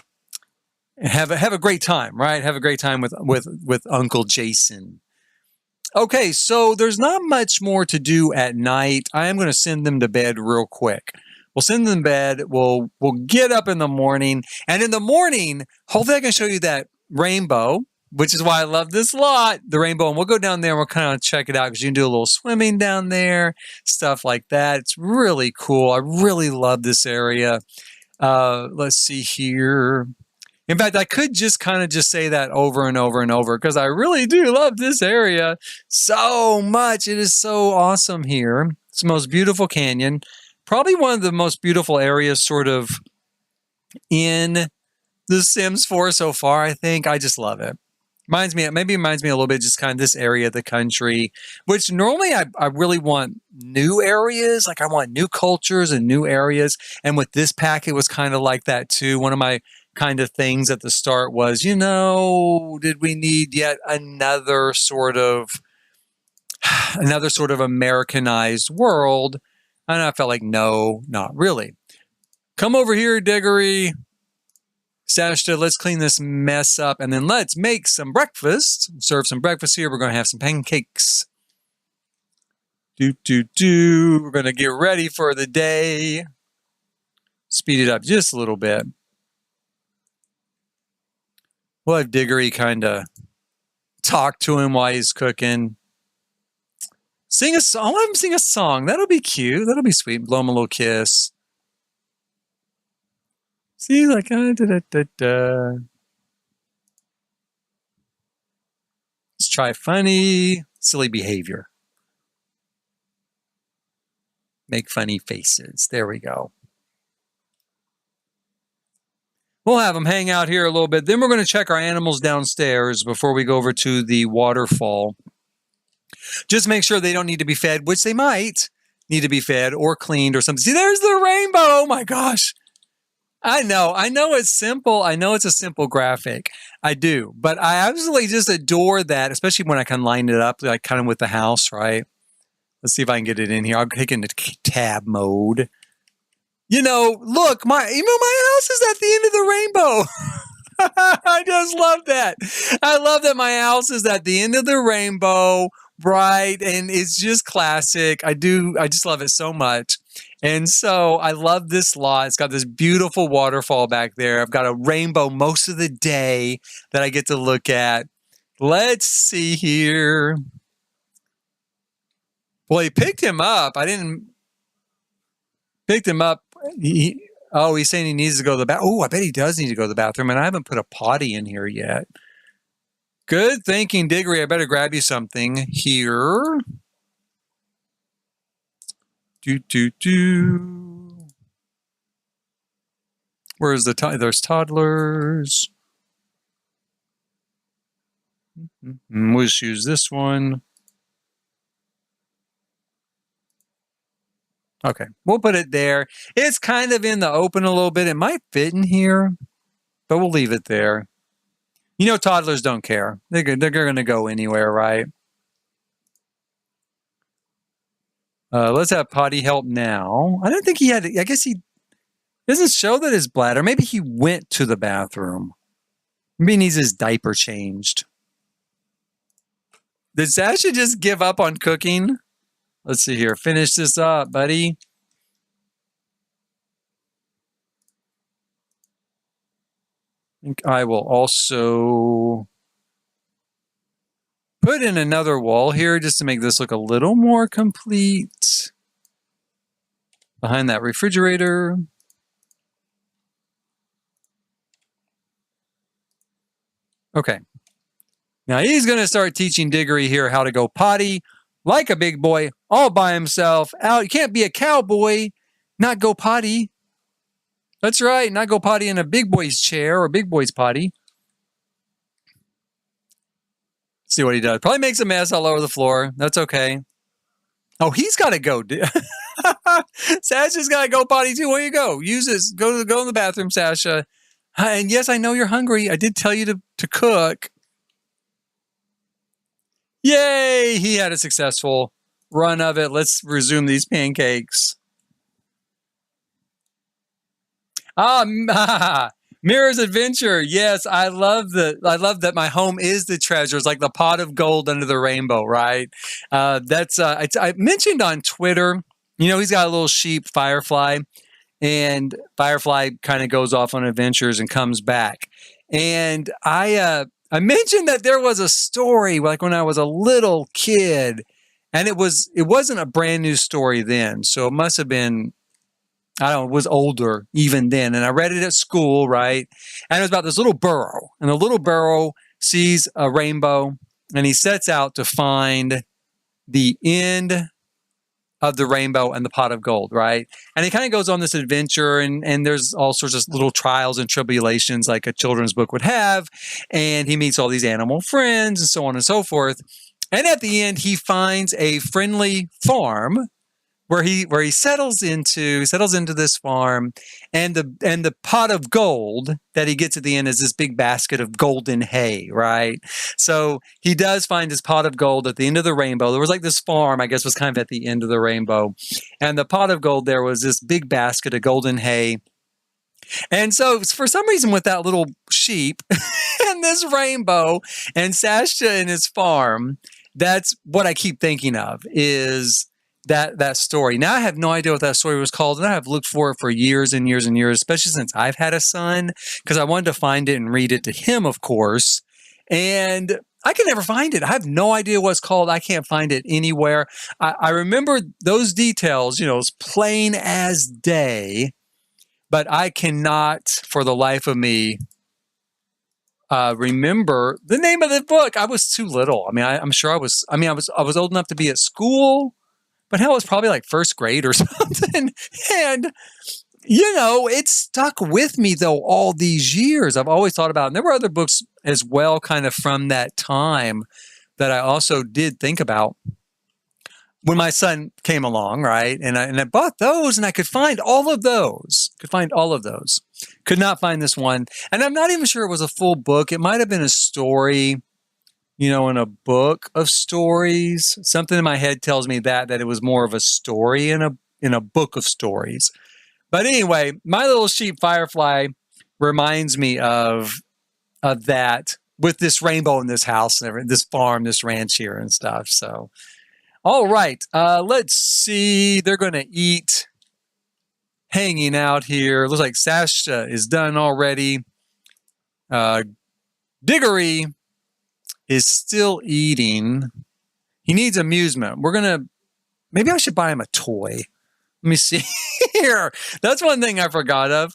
and have a great time, right? Have a great time with Uncle Jason. Okay, so there's not much more to do at night. I am going to send them to bed real quick. We'll send them to bed. We'll get up in the morning, and in the morning, hopefully I can show you that rainbow, which is why I love this lot, the rainbow. And we'll go down there and we'll kind of check it out because you can do a little swimming down there, stuff like that. It's really cool. I really love this area. Let's see here. In fact, I could just kind of just say that over and over and over because I really do love this area so much. It is so awesome here. It's the most beautiful canyon. Probably one of the most beautiful areas sort of in The Sims 4 so far, I think. I just love it. Reminds me a little bit just kind of this area of the country, which normally I really want new areas. Like I want new cultures and new areas. And with this pack, it was kind of like that too. One of my kind of things at the start was, did we need yet another sort of Americanized world? And I felt like, no, not really. Come over here, Diggory. Shasta, let's clean this mess up and then let's make some breakfast. Serve some breakfast here. We're going to have some pancakes. We're going to get ready for the day. Speed it up just a little bit. We'll have Diggory kind of talk to him while he's cooking. Sing a song. I'll have him sing a song. That'll be cute. That'll be sweet. Blow him a little kiss. See, like, Let's try funny, silly behavior. Make funny faces. There we go. We'll have them hang out here a little bit. Then we're going to check our animals downstairs before we go over to the waterfall. Just make sure they don't need to be fed, which they might need to be fed or cleaned or something. See, there's the rainbow. Oh my gosh. I know it's simple. I know it's a simple graphic. I do, but I absolutely just adore that, especially when I can line it up, like kind of with the house, right? Let's see if I can get it in here. I'll take it into tab mode. Look, my house is at the end of the rainbow. I just love that. I love that my house is at the end of the rainbow, right? And it's just classic. I just love it so much. And so I love this lot. It's got this beautiful waterfall back there. I've got a rainbow most of the day that I get to look at. Let's see here. Well, he picked him up. Picked him up. He's saying he needs to go to the bathroom. Oh, I bet he does need to go to the bathroom. And I haven't put a potty in here yet. Good thinking, Diggory. I better grab you something here. Where's there's toddlers. We'll just use this one. Okay, we'll put it there. It's kind of in the open a little bit. It might fit in here, but we'll leave it there. Toddlers don't care. They're going to go anywhere, right? Let's have potty help now. I don't think he had. I guess he doesn't show that his bladder. Maybe he went to the bathroom. Maybe he needs his diaper changed. Did Sasha just give up on cooking? Let's see here. Finish this up, buddy. I think I will also put in another wall here just to make this look a little more complete. Behind that refrigerator. Okay. Now he's going to start teaching Diggory here how to go potty like a big boy all by himself. Out. You can't be a cowboy, not go potty. That's right, not go potty in a big boy's chair or big boy's potty. See what he does. Probably makes a mess all over the floor. That's okay. Oh, he's got to go. Sasha's got to go potty too. Where you go? Use this. Go in the bathroom, Sasha. And yes, I know you're hungry. I did tell you to cook. Yay! He had a successful run of it. Let's resume these pancakes. Mira's Adventure. Yes, I love that my home is the treasure. It's like the pot of gold under the rainbow, right? I mentioned on Twitter, he's got a little sheep, Firefly, and Firefly kind of goes off on adventures and comes back. And I mentioned that there was a story like when I was a little kid, and it wasn't a brand new story then. So it must have been, I don't know, it was older even then. And I read it at school, right? And it was about this little burro. And the little burro sees a rainbow, and he sets out to find the end of the rainbow and the pot of gold, right? And he kind of goes on this adventure, and there's all sorts of little trials and tribulations like a children's book would have. And he meets all these animal friends and so on and so forth. And at the end, he finds a friendly farm where he settles into this farm, and the pot of gold that he gets at the end is this big basket of golden hay, right? So he does find his pot of gold at the end of the rainbow. There was like this farm, I guess, was kind of at the end of the rainbow, and the pot of gold there was this big basket of golden hay. And so for some reason with that little sheep and this rainbow and Shasta and his farm, that's what I keep thinking of is that story. Now I have no idea what that story was called, and I have looked for it for years and years and years, especially since I've had a son, because I wanted to find it and read it to him, of course. And I can never find it. I have no idea what it's called. I can't find it anywhere. I remember those details, as plain as day, but I cannot, for the life of me, remember the name of the book. I was too little. I mean, I'm sure I was old enough to be at school, but hell, it was probably like first grade or something. And, it stuck with me though all these years. I've always thought about it. And there were other books as well, kind of from that time, that I also did think about when my son came along, right? And I bought those, and I could find all of those. Could not find this one. And I'm not even sure it was a full book. It might have been a story, in a book of stories. Something in my head tells me that it was more of a story in a book of stories. But anyway, My Little Sheep Firefly reminds me of that, with this rainbow in this house and everything, this farm, this ranch here and stuff. So, all right, let's see. They're going to eat, hanging out here. Looks like Shasta is done already. Diggory is still eating. He needs amusement. Maybe I should buy him a toy. Let me see here. That's one thing I forgot of.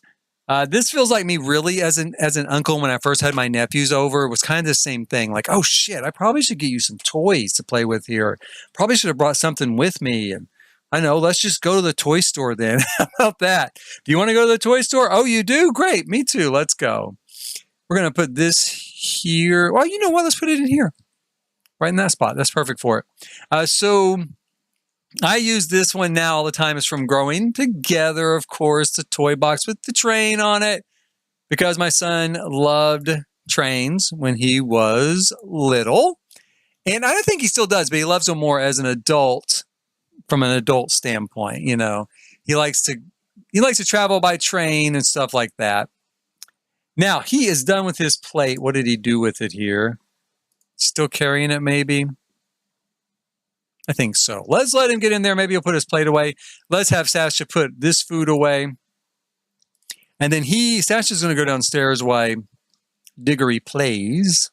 This feels like me really as an uncle when I first had my nephews over. It was kind of the same thing. Like, oh shit, I probably should get you some toys to play with here. Probably should have brought something with me. And I know, let's just go to the toy store then. How about that? Do you want to go to the toy store? Oh, you do? Great. Me too. Let's go. We're going to put this here. Well, you know what? Let's put it in here. Right in that spot. That's perfect for it. So I use this one now all the time. It's from Growing Together, of course, the toy box with the train on it, because my son loved trains when he was little. And I don't think he still does, but he loves them more as an adult, from an adult standpoint. He likes to travel by train and stuff like that. Now, he is done with his plate. What did he do with it here? Still carrying it, maybe? I think so. Let's let him get in there. Maybe he'll put his plate away. Let's have Sasha put this food away. And then Sasha's going to go downstairs while Diggory plays.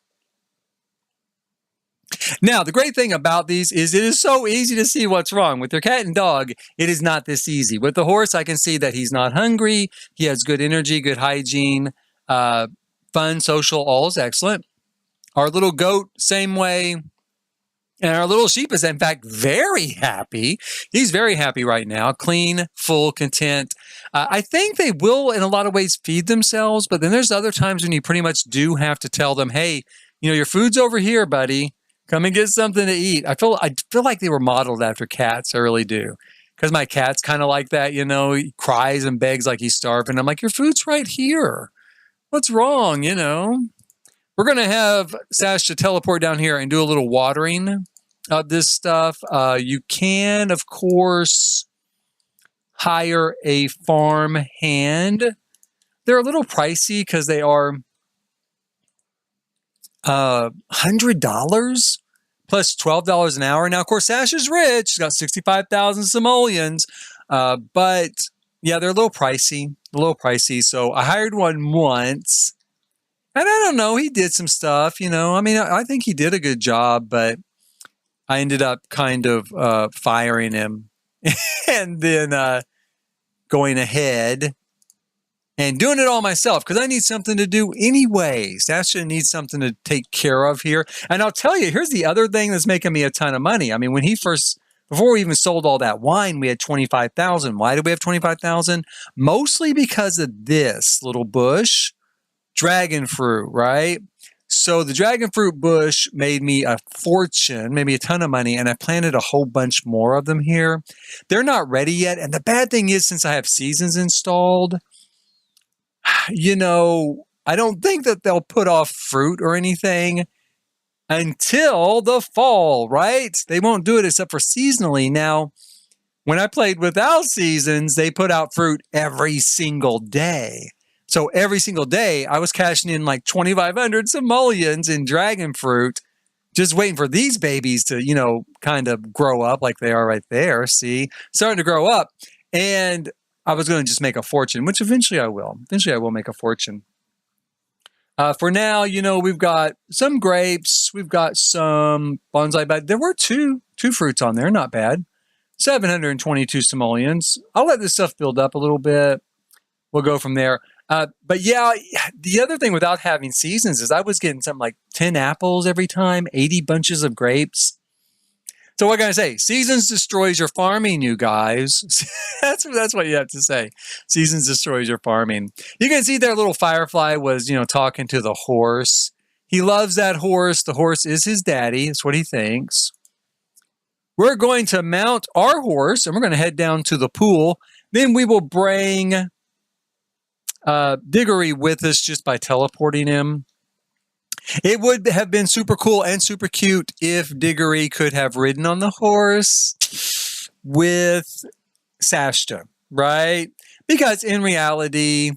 Now, the great thing about these is it is so easy to see what's wrong. With your cat and dog, it is not this easy. With the horse, I can see that he's not hungry. He has good energy, good hygiene, fun, social, all is excellent. Our little goat, same way. And our little sheep is, in fact, very happy. He's very happy right now. Clean, full, content. I think they will, in a lot of ways, feed themselves. But then there's other times when you pretty much do have to tell them, hey, your food's over here, buddy. Come and get something to eat. I feel like they were modeled after cats. I really do. Because my cat's kind of like that, he cries and begs like he's starving. I'm like, your food's right here. What's wrong, We're going to have Sasha teleport down here and do a little watering of this stuff. You can, of course, hire a farm hand. They're a little pricey because they are $100 plus $12 an hour. Now, of course, Sasha's rich. She's got 65,000 simoleons. But yeah, they're a little pricey. So I hired one once. And I don't know, he did some stuff, I think he did a good job, but I ended up kind of firing him and then going ahead and doing it all myself, because I need something to do anyway. Sasha needs something to take care of here. And I'll tell you, here's the other thing that's making me a ton of money. I mean, before we even sold all that wine, we had 25,000. Why did we have 25,000? Mostly because of this little bush. Dragon fruit, right? So the dragon fruit bush made me a fortune, made me a ton of money, and I planted a whole bunch more of them here. They're not ready yet, and the bad thing is, since I have seasons installed, I don't think that they'll put off fruit or anything until the fall, right? They won't do it except for seasonally. Now, when I played without seasons, they put out fruit every single day. So every single day, I was cashing in like 2,500 simoleons in dragon fruit, just waiting for these babies to, kind of grow up like they are right there. See, starting to grow up. And I was going to just make a fortune, which eventually I will. Eventually I will make a fortune. For now, we've got some grapes. We've got some bonsai, but there were two fruits on there. Not bad. 722 simoleons. I'll let this stuff build up a little bit. We'll go from there. But yeah, the other thing without having seasons is I was getting something like 10 apples every time, 80 bunches of grapes. So what can I say? Seasons destroys your farming, you guys. that's what you have to say. Seasons destroys your farming. You can see there little Firefly was, talking to the horse. He loves that horse. The horse is his daddy. That's what he thinks. We're going to mount our horse and we're going to head down to the pool. Then we will bring Diggory with us just by teleporting him. It would have been super cool and super cute if Diggory could have ridden on the horse with Shasta, right? Because in reality,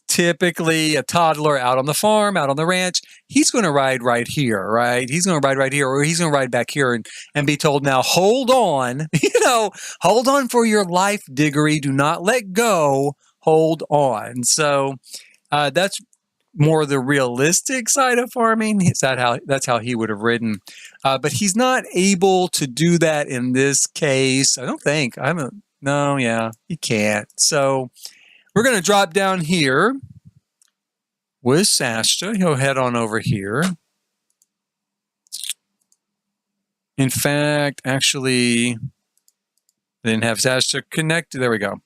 typically a toddler out on the farm, out on the ranch, he's going to ride right here, right? He's going to ride right here, or he's going to ride back here and be told, now hold on, hold on for your life, Diggory. Do not let go. Hold on. So that's more the realistic side of farming. That's how he would have ridden. But he's not able to do that in this case. I don't think. He can't. So we're going to drop down here with Shasta. He'll head on over here. In fact, actually, I didn't have Shasta connected. There we go.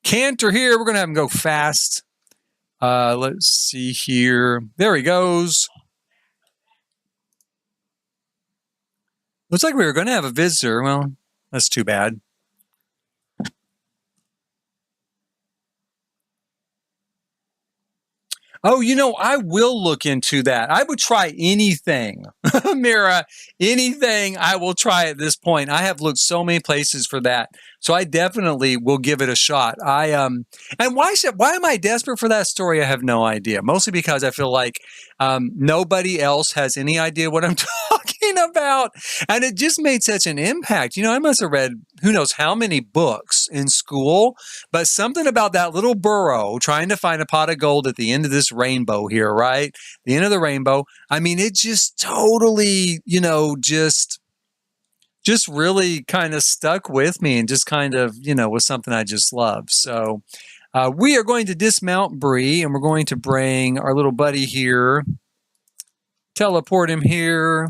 Canter here. We're going to have him go fast. Let's see here. There he goes. Looks like we were going to have a visitor. Well, that's too bad. Oh, I will look into that. I would try anything. Mira, anything I will try at this point. I have looked so many places for that. So I definitely will give it a shot. And why am I desperate for that story? I have no idea. Mostly because I feel like nobody else has any idea what I'm talking about. And it just made such an impact. I must have read who knows how many books in school, but something about that little burro trying to find a pot of gold at the end of this rainbow here, right? The end of the rainbow. I mean, it just totally, just really kind of stuck with me and just kind of, was something I just love. So we are going to dismount Bree and we're going to bring our little buddy here, teleport him here.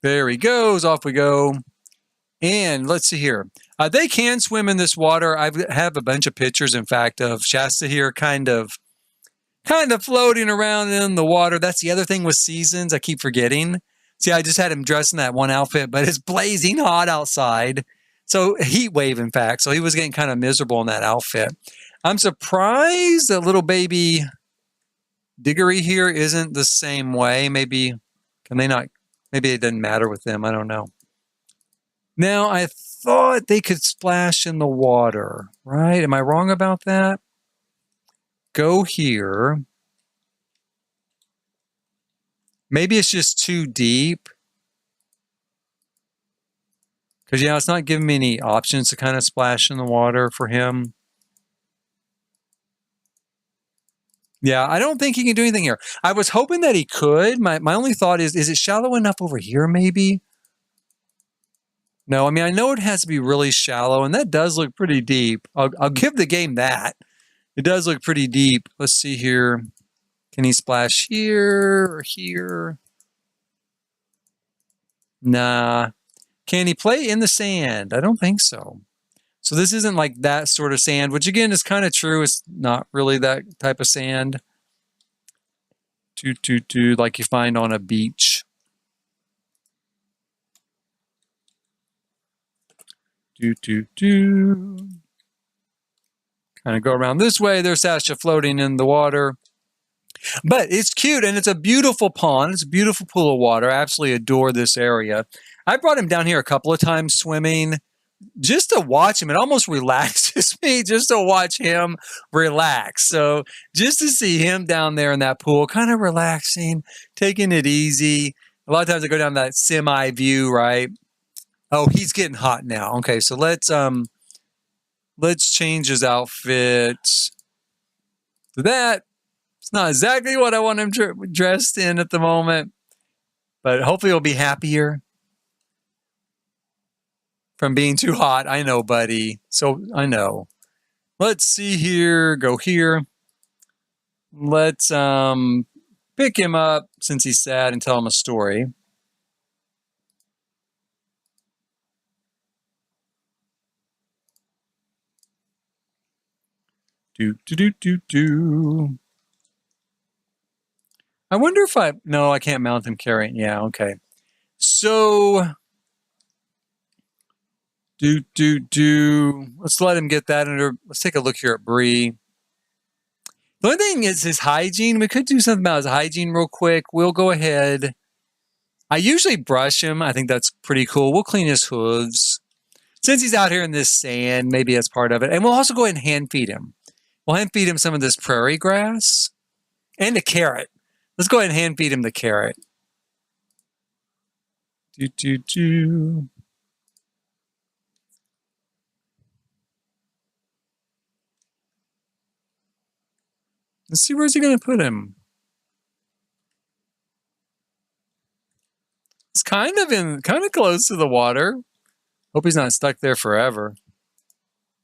There he goes. Off we go. And let's see here. They can swim in this water. I have a bunch of pictures, in fact, of Shasta here kind of floating around in the water. That's the other thing with seasons. I keep forgetting. See, I just had him dressed in that one outfit, but it's blazing hot outside. So heat wave, in fact. So he was getting kind of miserable in that outfit. I'm surprised that little baby Diggory here isn't the same way. Maybe it doesn't matter with them. I don't know. Now, I thought they could splash in the water, right? Am I wrong about that? Go here. Maybe it's just too deep. Because, it's not giving me any options to kind of splash in the water for him. Yeah, I don't think he can do anything here. I was hoping that he could. My only thought is it shallow enough over here maybe? No, I mean, I know it has to be really shallow, and that does look pretty deep. I'll give the game that. It does look pretty deep. Let's see here. Can he splash here or here? Nah. Can he play in the sand? I don't think so. So this isn't like that sort of sand, which again is kind of true. It's not really that type of sand. Like you find on a beach. Kind of go around this way. There's Shasta floating in the water. But it's cute, and it's a beautiful pond. It's a beautiful pool of water. I absolutely adore this area. I brought him down here a couple of times swimming just to watch him. It almost relaxes me just to watch him relax. So just to see him down there in that pool, kind of relaxing, taking it easy. A lot of times I go down that semi view, right? Oh, he's getting hot now. Okay, so let's change his outfit to that. It's not exactly what I want him dressed in at the moment, but hopefully he'll be happier from being too hot. I know, buddy. So I know. Let's see here. Go here. Let's pick him up since he's sad and tell him a story. Do. I wonder if no, I can't mount him carrying. Yeah, okay. So, let's let him get that under. Let's take a look here at Bree. The only thing is his hygiene. We could do something about his hygiene real quick. We'll go ahead. I usually brush him. I think that's pretty cool. We'll clean his hooves. Since he's out here in this sand, maybe that's part of it. And we'll also go ahead and hand feed him. We'll hand feed him some of this prairie grass and a carrot. Let's go ahead and hand feed him the carrot. Let's see, where's he going to put him? It's kind of close to the water. Hope he's not stuck there forever.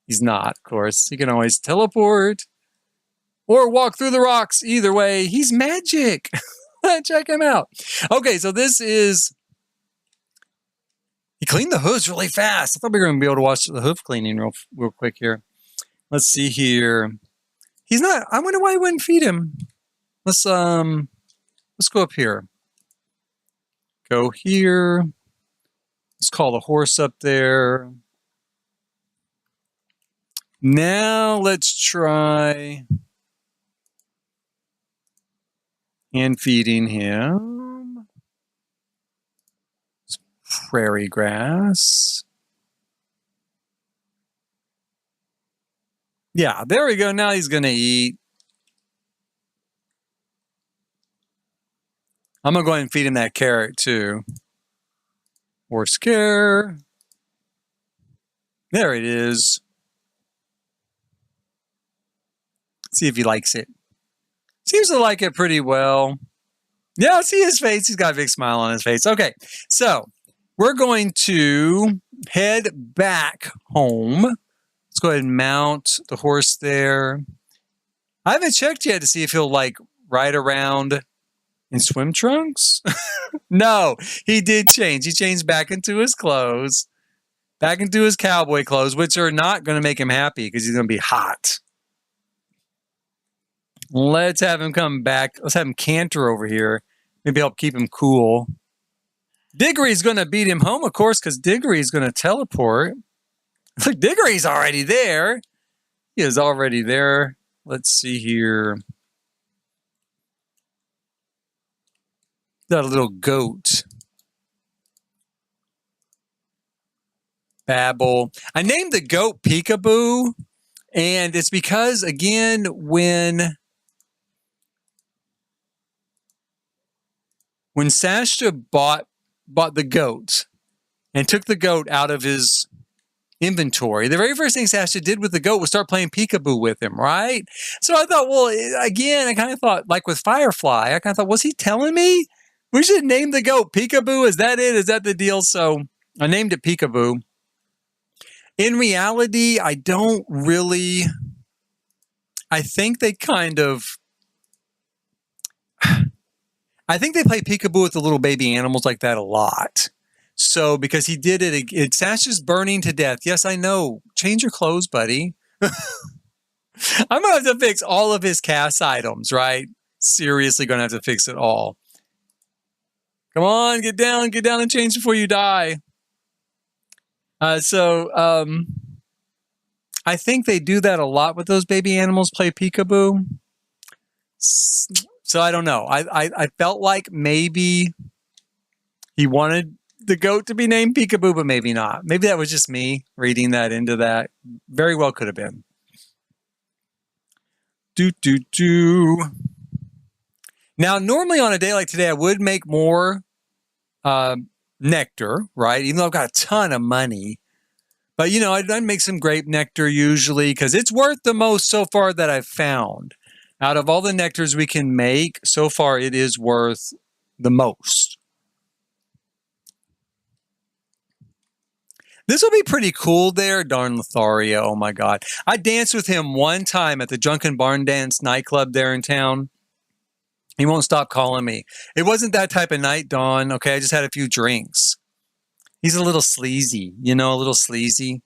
He's not, of course. He can always teleport or walk through the rocks. Either way, he's magic. Check him out. Okay, so this is... He cleaned the hooves really fast. I thought we were going to be able to watch the hoof cleaning real quick here. Let's see here. He's not... I wonder why he wouldn't feed him. Let's go up here. Go here. Let's call the horse up there. Now let's try hand feeding him prairie grass. Yeah, there we go. Now he's going to eat. I'm going to go ahead and feed him that carrot too. Horse care. There it is. See if he likes it. Seems to like it pretty well. Yeah, see his face. He's got a big smile on his face. Okay, so we're going to head back home. Let's go ahead and mount the horse there. I haven't checked yet to see if he'll like ride around in swim trunks. No, he did change. He changed back into his clothes, back into his cowboy clothes, which are not going to make him happy because he's going to be hot. Let's have him come back. Let's have him canter over here. Maybe help keep him cool. Diggory's going to beat him home, of course, because Diggory's going to teleport. Look, Diggory's already there. He is already there. Let's see here. Got a little goat. Babble. I named the goat Peekaboo, and it's because, again, when Shasta bought the goat and took the goat out of his inventory, the very first thing Shasta did with the goat was start playing peekaboo with him, right? So I thought, well, again, I kind of thought, like with Firefly, I kind of thought, was he telling me we should name the goat Peekaboo? Is that it? Is that the deal? So I named it Peekaboo. In reality, I don't really... I think they kind of... I think they play peekaboo with the little baby animals like that a lot. So, because he did it, Sasha's burning to death. Yes, I know. Change your clothes, buddy. I'm going to have to fix all of his cast items, right? Seriously going to have to fix it all. Come on, get down and change before you die. I think they do that a lot with those baby animals, play peekaboo. So I don't know. I felt like maybe he wanted the goat to be named Peekaboo, but maybe not. Maybe that was just me reading that into that. Very well could have been. Now, normally on a day like today, I would make more nectar, right? Even though I've got a ton of money. But, you know, I'd make some grape nectar usually because it's worth the most so far that I've found. Out of all the nectars we can make, so far it is worth the most. This will be pretty cool there. Darn Lothario. Oh my God. I danced with him one time at the Drunken Barn Dance nightclub there in town. He won't stop calling me. It wasn't that type of night, Dawn. Okay. I just had a few drinks. He's a little sleazy, a little sleazy.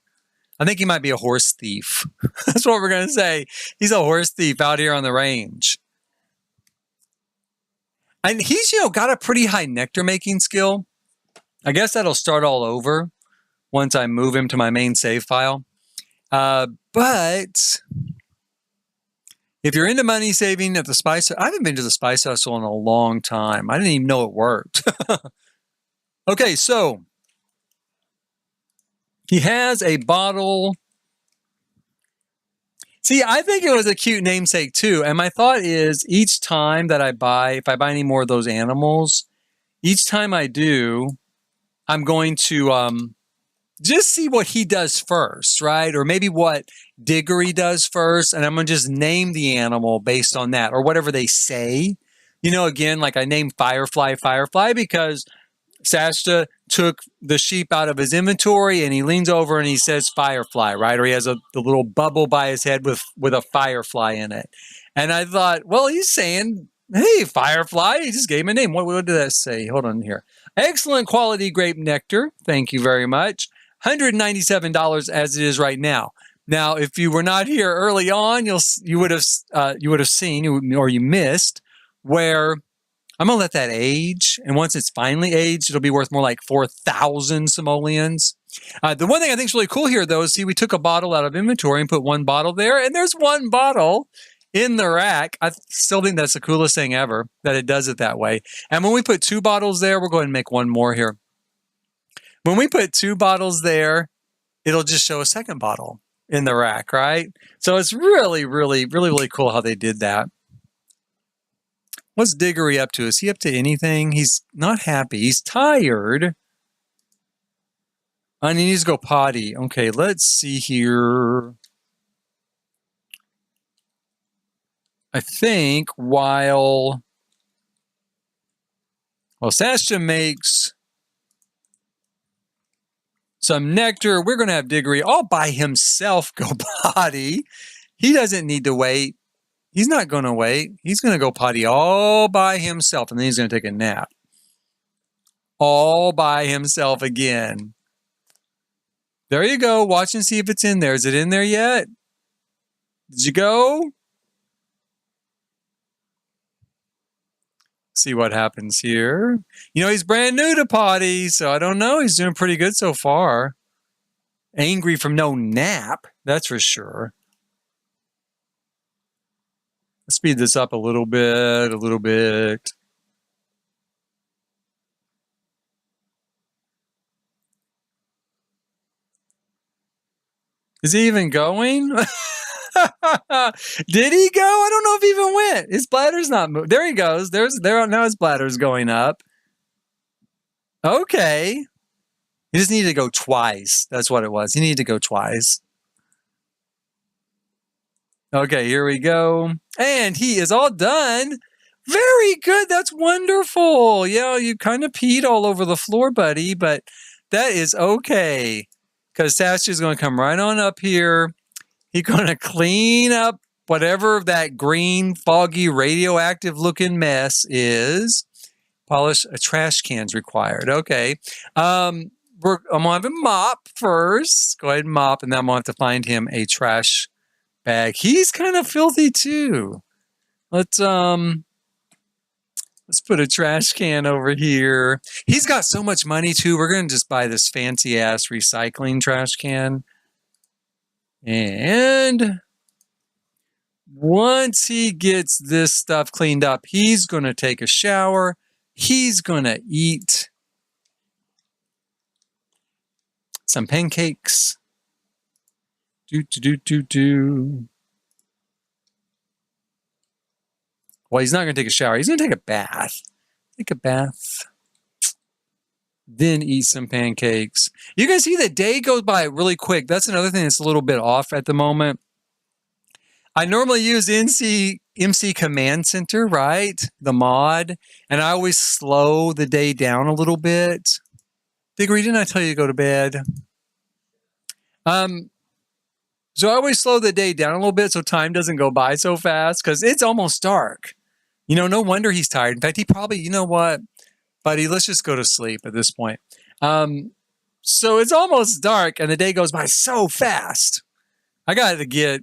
I think he might be a horse thief. That's what we're going to say. He's a horse thief out here on the range. And he's, got a pretty high nectar making skill. I guess that'll start all over once I move him to my main save file. But if you're into money saving at the Spice, I haven't been to the Spice Hustle in a long time. I didn't even know it worked. Okay, so he has a bottle. See, I think it was a cute namesake too. And my thought is each time that if I buy any more of those animals, each time I do, I'm going to just see what he does first, right? Or maybe what Diggory does first. And I'm going to just name the animal based on that or whatever they say. Again, like I named Firefly because Shasta took the sheep out of his inventory and he leans over and he says Firefly, right? Or he has the little bubble by his head with a firefly in it. And I thought, well, he's saying, hey, Firefly. He just gave him a name. What did that say? Hold on here. Excellent quality grape nectar. Thank you very much. $197 as it is right now. Now, if you were not here early on, you would have seen or you missed where I'm going to let that age. And once it's finally aged, it'll be worth more like 4,000 simoleons. The one thing I think is really cool here, though, is we took a bottle out of inventory and put one bottle there. And there's one bottle in the rack. I still think that's the coolest thing ever, that it does it that way. And when we put two bottles there, we're going to make one more here. When we put two bottles there, it'll just show a second bottle in the rack, right? So it's really, really, really, really cool how they did that. What's Diggory up to? Is he up to anything? He's not happy. He's tired. And he needs to go potty. Okay, let's see here. I think while Shasta makes some nectar, we're going to have Diggory all by himself go potty. He doesn't need to wait. He's not going to wait. He's going to go potty all by himself, and then he's going to take a nap. All by himself again. There you go. Watch and see if it's in there. Is it in there yet? Did you go? See what happens here. He's brand new to potty, so I don't know. He's doing pretty good so far. Angry from no nap, that's for sure. Let's speed this up a little bit. Is he even going? Did he go? I don't know if he even went. His bladder's not moving. There he goes. Now his bladder's going up. Okay. He just needed to go twice. That's what it was. He needed to go twice. Okay, here we go. And he is all done. Very good. That's wonderful. Yeah, you kind of peed all over the floor, buddy, but that is okay. Because Sasta's going to come right on up here. He's going to clean up whatever that green, foggy, radioactive looking mess is. Polish a trash can's required. Okay. I'm going to have him mop first. Go ahead and mop, and then I'm going to have to find him a trash bag. He's kind of filthy too. Let's put a trash can over here. He's got so much money too. We're going to just buy this fancy ass recycling trash can. And once he gets this stuff cleaned up, he's going to take a shower. He's going to eat some pancakes. Well, he's not going to take a shower. He's going to take a bath. Take a bath. Then eat some pancakes. You can see the day goes by really quick. That's another thing that's a little bit off at the moment. I normally use MC Command Center, right? The mod. And I always slow the day down a little bit. Diggory, didn't I tell you to go to bed? So I always slow the day down a little bit so time doesn't go by so fast because it's almost dark. No wonder he's tired. In fact, he probably, you know what, buddy, let's just go to sleep at this point. So it's almost dark and the day goes by so fast. I got to get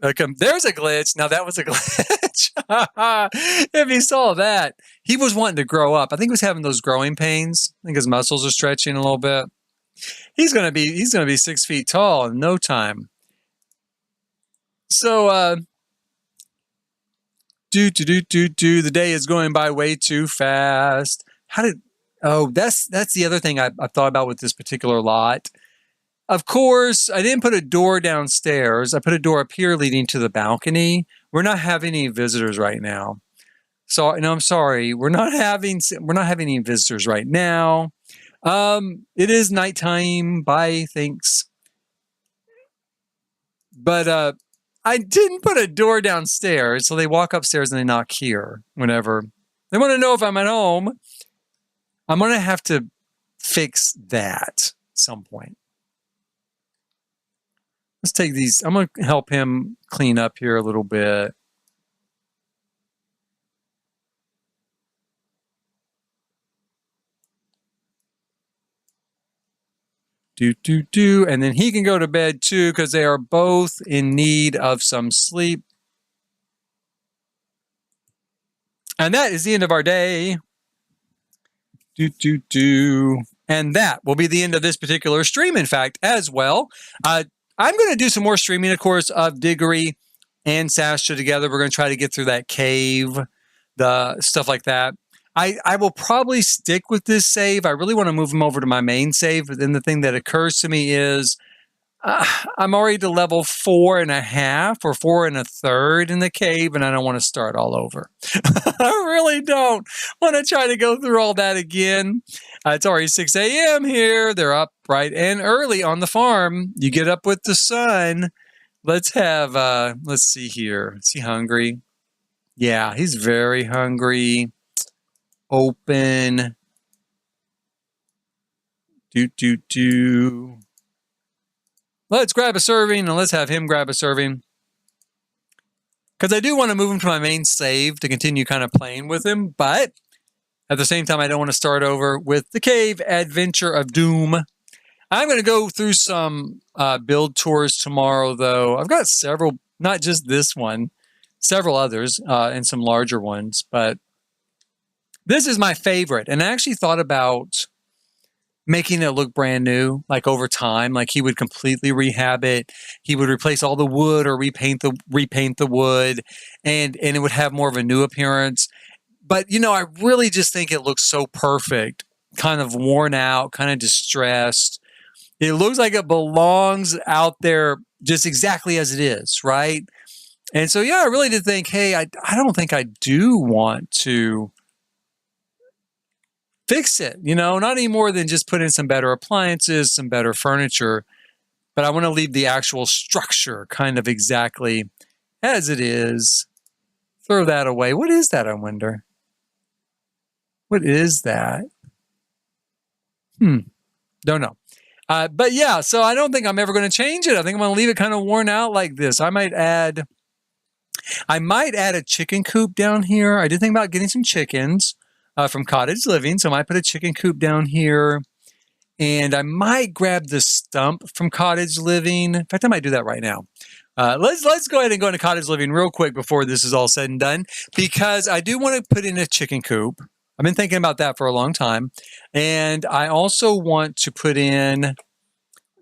there's a glitch. Now that was a glitch. If you saw that, he was wanting to grow up. I think he was having those growing pains. I think his muscles are stretching a little bit. He's gonna be 6 feet tall in no time. So the day is going by way too fast. That's the other thing I thought about with this particular lot. Of course, I didn't put a door downstairs. I put a door up here leading to the balcony. We're not having any visitors right now. So, no, I'm sorry. We're not having any visitors right now. It is nighttime. Bye, thanks. But I didn't put a door downstairs, so they walk upstairs and they knock here whenever they want to know if I'm at home. I'm going to have to fix that at some point. Let's take these. I'm going to help him clean up here a little bit. And then he can go to bed too because they are both in need of some sleep. And that is the end of our day. And that will be the end of this particular stream, in fact, as well. I'm going to do some more streaming, of course, of Diggory and Shasta together. We're going to try to get through that cave, the stuff like that. I will probably stick with this save. I really want to move him over to my main save. But then the thing that occurs to me is I'm already to level 4.5 or 4 1/3 in the cave, and I don't want to start all over. I really don't want to try to go through all that again. It's already 6 a.m. here. They're up bright and early on the farm. You get up with the sun. Let's see here. Is he hungry? Yeah, he's very hungry. Open. Let's grab a serving and let's have him grab a serving. Because I do want to move him to my main save to continue kind of playing with him. But at the same time, I don't want to start over with the Cave Adventure of Doom. I'm going to go through some build tours tomorrow, though. I've got several, not just this one, several others and some larger ones. But this is my favorite. And I actually thought about making it look brand new, like over time. Like he would completely rehab it. He would replace all the wood or repaint the wood, and it would have more of a new appearance. But I really just think it looks so perfect, kind of worn out, kind of distressed. It looks like it belongs out there just exactly as it is, right? And so, yeah, I really did think, hey, I don't think I do want to fix it, not any more than just put in some better appliances, some better furniture, but I want to leave the actual structure kind of exactly as it is. Throw that away. What is that, I wonder? What is that? Don't know. But yeah, so I don't think I'm ever going to change it. I think I'm going to leave it kind of worn out like this. I might add a chicken coop down here. I did think about getting some chickens from Cottage Living. So I might put a chicken coop down here. And I might grab the stump from Cottage Living. In fact, I might do that right now. Let's go ahead and go into Cottage Living real quick before this is all said and done, because I do want to put in a chicken coop. I've been thinking about that for a long time. And I also want to put in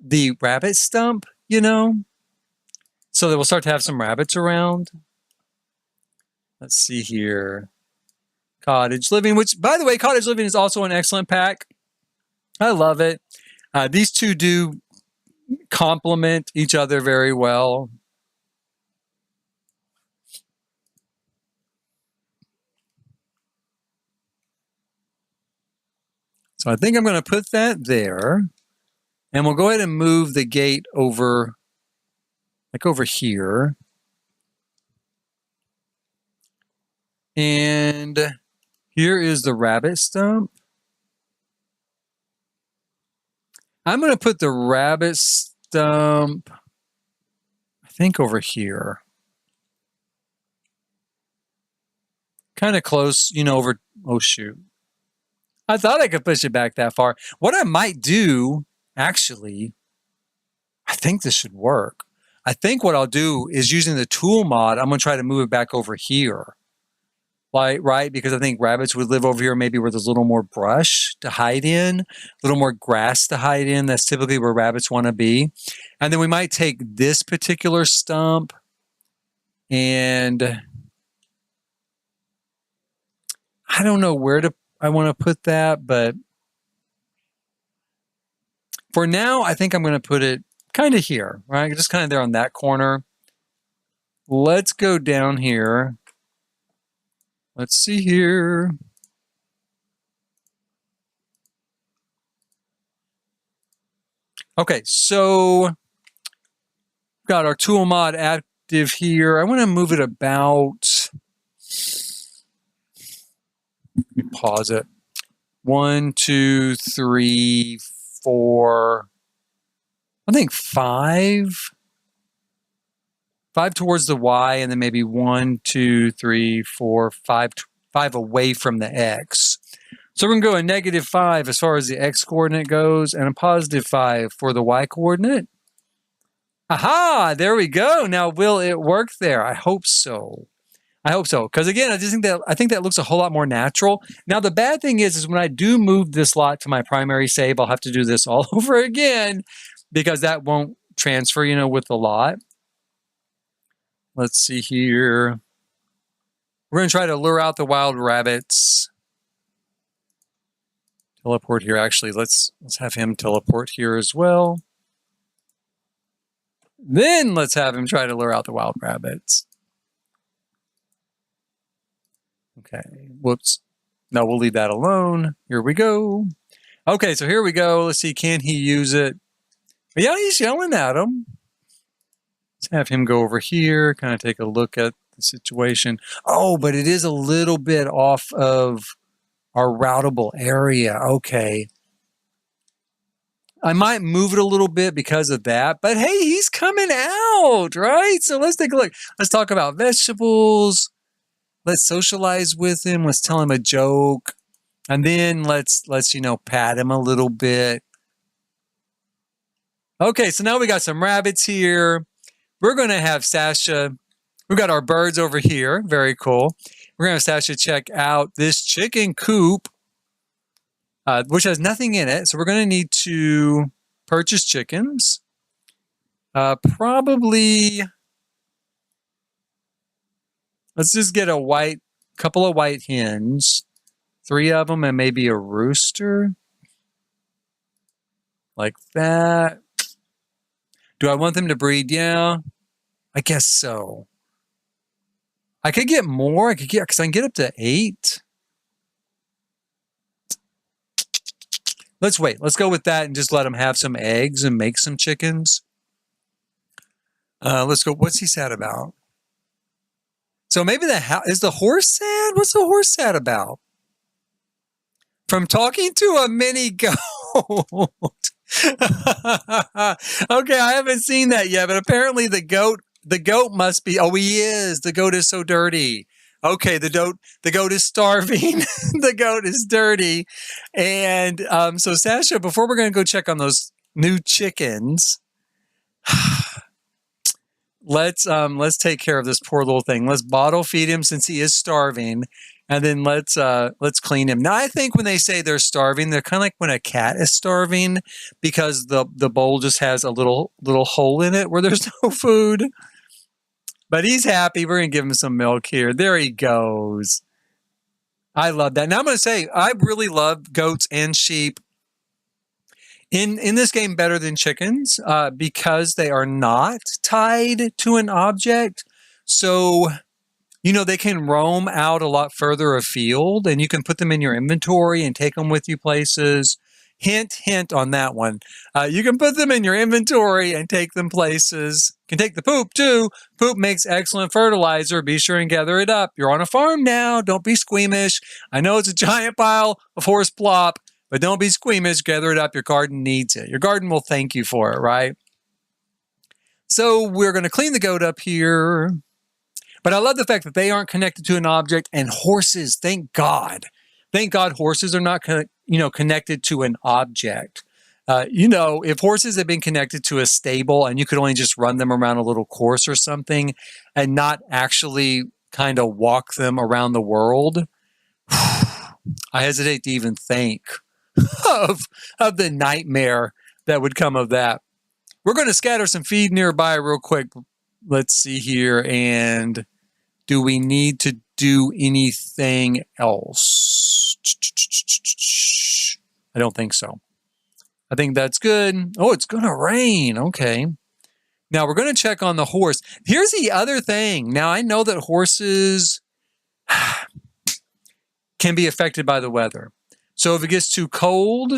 the rabbit stump, so that we'll start to have some rabbits around. Let's see here. Cottage Living, which, by the way, Cottage Living is also an excellent pack. I love it. These two do complement each other very well. So I think I'm going to put that there. And we'll go ahead and move the gate over, like over here. And here is the rabbit stump. I'm going to put the rabbit stump, I think over here. Kind of close, over, oh shoot. I thought I could push it back that far. What I might do, actually, I think this should work. I think what I'll do is using the tool mod, I'm going to try to move it back over here. Right? Because I think rabbits would live over here maybe where there's a little more brush to hide in, a little more grass to hide in. That's typically where rabbits want to be. And then we might take this particular stump and I don't know where I want to put that, but for now, I think I'm going to put it kind of here, right? Just kind of there on that corner. Let's go down here. Let's see here. Okay, so we've got our tool mod active here. I want to move it about, let me pause it. 1, 2, 3, 4, I think 5. 5 towards the Y, and then maybe 1, 2, 3, 4, 5 away from the X. So we're going to go a -5 as far as the X coordinate goes, and a +5 for the Y coordinate. Aha! There we go. Now, will it work there? I hope so. I hope so. Because again, I think that looks a whole lot more natural. Now, the bad thing is when I do move this lot to my primary save, I'll have to do this all over again because that won't transfer, with the lot. Let's see here. We're going to try to lure out the wild rabbits. Teleport here. Actually, let's have him teleport here as well. Then let's have him try to lure out the wild rabbits. Okay. Whoops. No, we'll leave that alone. Here we go. Okay, so here we go. Let's see. Can he use it? But yeah, he's yelling at him. Let's have him go over here, kind of take a look at the situation. Oh, but it is a little bit off of our routable area. Okay. I might move it a little bit because of that, but hey, he's coming out, right? So let's take a look. Let's talk about vegetables. Let's socialize with him. Let's tell him a joke. And then let's pat him a little bit. Okay, so now we got some rabbits here. We're going to have Sasha. We've got our birds over here. Very cool. We're going to have Sasha check out this chicken coop, which has nothing in it. So we're going to need to purchase chickens. Probably, let's just get a couple of white hens, 3 of them, and maybe a rooster. Like that. Do I want them to breed? Yeah, I guess so. I could get more. Because I can get up to 8. Let's wait. Let's go with that and just let them have some eggs and make some chickens. Let's go. What's he sad about? So maybe is the horse sad? What's the horse sad about? From talking to a mini goat. Okay, I haven't seen that yet, but apparently the goat must be, he is. The goat is so dirty. Okay, the goat is starving. The goat is dirty. And so Sasha, before we're going to go check on those new chickens, let's take care of this poor little thing. Let's bottle feed him since he is starving. And then let's clean him. Now, I think when they say they're starving, they're kind of like when a cat is starving because the bowl just has a little hole in it where there's no food. But he's happy. We're going to give him some milk here. There he goes. I love that. Now, I'm going to say I really love goats and sheep in this game better than chickens because they are not tied to an object. So they can roam out a lot further afield and you can put them in your inventory and take them with you places. Hint, hint on that one. You can put them in your inventory and take them places. You can take the poop too. Poop makes excellent fertilizer. Be sure and gather it up. You're on a farm now. Don't be squeamish. I know it's a giant pile of horse plop, but don't be squeamish. Gather it up. Your garden needs it. Your garden will thank you for it, right? So we're going to clean the goat up here. But I love the fact that they aren't connected to an object, and horses, thank God. Thank God horses are not connected to an object. If horses had been connected to a stable and you could only just run them around a little course or something and not actually kind of walk them around the world, I hesitate to even think of the nightmare that would come of that. We're going to scatter some feed nearby real quick. Let's see here. And do we need to do anything else? I don't think so. I think that's good. Oh, it's going to rain. Okay. Now we're going to check on the horse. Here's the other thing. Now I know that horses can be affected by the weather. So if it gets too cold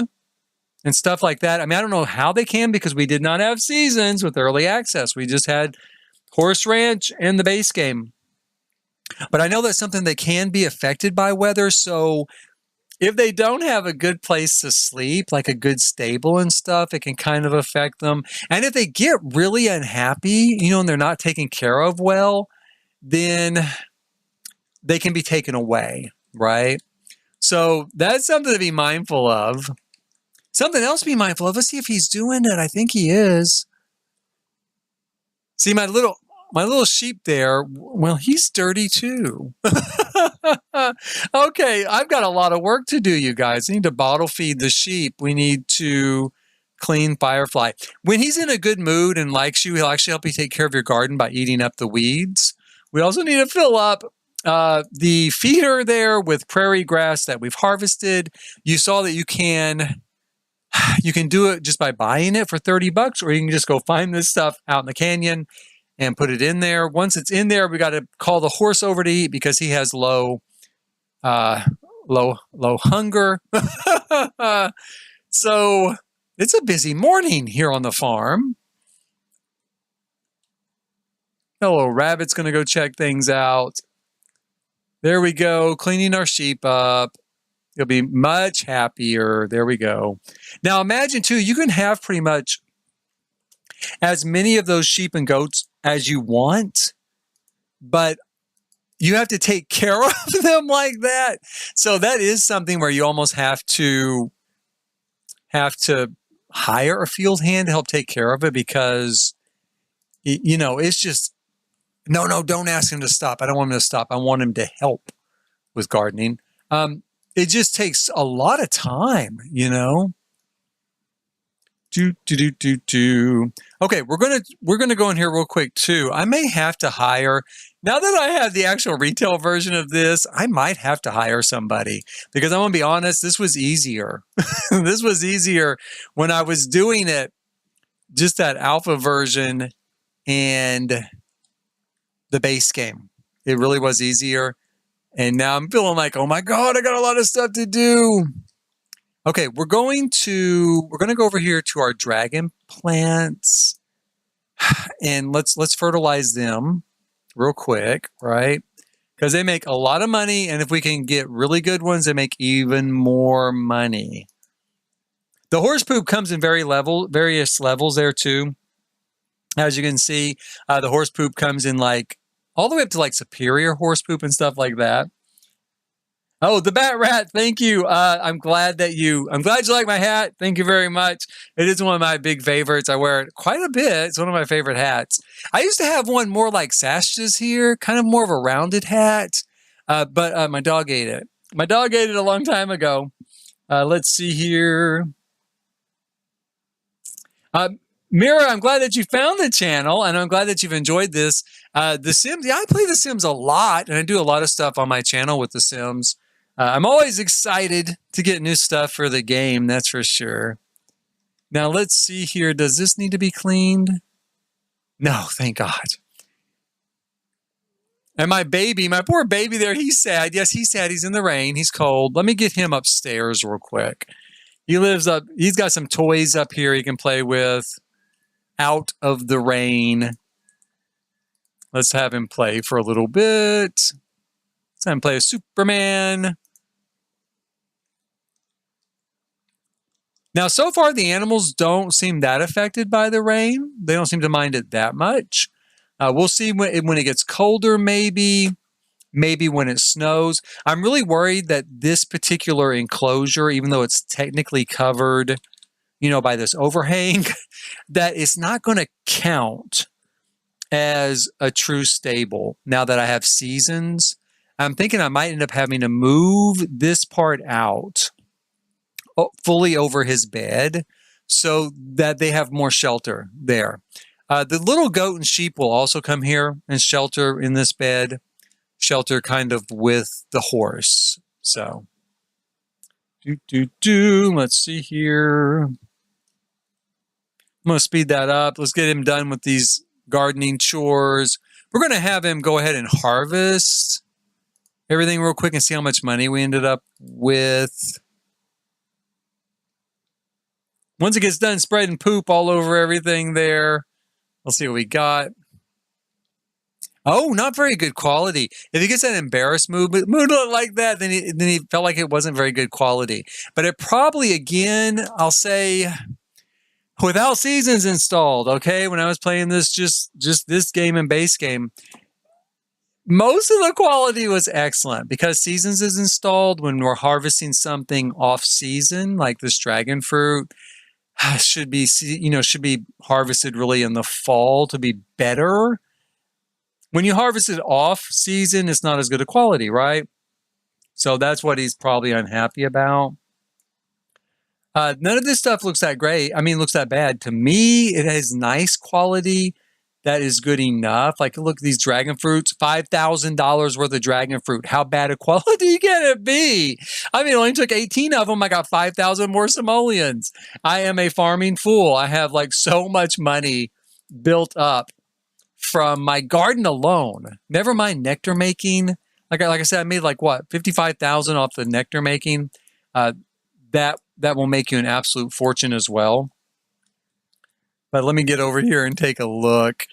and stuff like that, I don't know how they can because we did not have seasons with early access. We just had Horse Ranch and the base game. But I know that's something that can be affected by weather. So if they don't have a good place to sleep, like a good stable and stuff, it can kind of affect them. And if they get really unhappy, and they're not taken care of well, then they can be taken away, right? So that's something to be mindful of. Something else to be mindful of. Let's see if he's doing it. I think he is. See, my little sheep there, well, he's dirty too. Okay, I've got a lot of work to do, you guys. I need to bottle feed the sheep. We need to clean Firefly. When he's in a good mood and likes you, he'll actually help you take care of your garden by eating up the weeds. We also need to fill up the feeder there with prairie grass that we've harvested. You saw that you can do it just by buying it for $30, or you can just go find this stuff out in the canyon and put it in there. Once it's in there, we got to call the horse over to eat because he has low hunger. So it's a busy morning here on the farm. Hello, Rabbit's going to go check things out. There we go, cleaning our sheep up. You'll be much happier. There we go. Now imagine too, you can have pretty much as many of those sheep and goats as you want, but you have to take care of them like that. So that is something where you almost have to hire a field hand to help take care of it because, it's just, no, don't ask him to stop. I don't want him to stop. I want him to help with gardening. It just takes a lot of time, Okay, we're gonna go in here real quick too. I may have to hire, now that I have the actual retail version of this, I might have to hire somebody because I'm gonna be honest, this was easier. This was easier when I was doing it, just that alpha version and the base game. It really was easier. And now I'm feeling like, oh my God, I got a lot of stuff to do. Okay, we're going to go over here to our dragon plants and let's fertilize them real quick, right? Because they make a lot of money, and if we can get really good ones, they make even more money. The horse poop comes in various levels there too. As you can see, the horse poop comes in like all the way up to like superior horse poop and stuff like that. Oh, the Bat Rat, thank you. I'm glad you like my hat. Thank you very much. It is one of my big favorites. I wear it quite a bit. It's one of my favorite hats. I used to have one more like Shastas here, kind of more of a rounded hat, but my dog ate it. My dog ate it a long time ago. Let's see here. Mira, I'm glad that you found the channel, and I'm glad that you've enjoyed this. The Sims, yeah, I play The Sims a lot, and I do a lot of stuff on my channel with The Sims. I'm always excited to get new stuff for the game, that's for sure. Now, let's see here. Does this need to be cleaned? No, thank God. And my poor baby there, he's sad. Yes, he's sad. He's in the rain. He's cold. Let me get him upstairs real quick. He's got some toys up here he can play with out of the rain. Let's have him play for a little bit. Let's have him play a Superman. Now, so far, the animals don't seem that affected by the rain. They don't seem to mind it that much. We'll see when it gets colder, maybe when it snows. I'm really worried that this particular enclosure, even though it's technically covered, by this overhang, that it's not going to count as a true stable now that I have seasons. I'm thinking I might end up having to move this part out fully over his bed so that they have more shelter there. The little goat and sheep will also come here and shelter in this bed, shelter kind of with the horse. So, let's see here. I'm going to speed that up. Let's get him done with these gardening chores. We're going to have him go ahead and harvest everything real quick and see how much money we ended up with. Once it gets done spreading poop all over everything there, let's see what we got. Oh, not very good quality. If he gets that embarrassed mood like that, then he felt like it wasn't very good quality. But it probably, again, I'll say, without seasons installed, okay, when I was playing this, just this game and base game, most of the quality was excellent because seasons is installed when we're harvesting something off season, like this dragon fruit. Should be harvested really in the fall to be better. When you harvest it off season, it's not as good a quality, right? So that's what he's probably unhappy about. None of this stuff looks that great. I mean, looks that bad. To me, it has nice quality. That is good enough. Like, look at these dragon fruits, $5,000 worth of dragon fruit. How bad a quality can it be? I mean, it only took 18 of them. I got 5,000 more simoleons. I am a farming fool. I have like so much money built up from my garden alone. Never mind nectar making. Like I said, I made like what, 55,000 off the nectar making. That will make you an absolute fortune as well. But let me get over here and take a look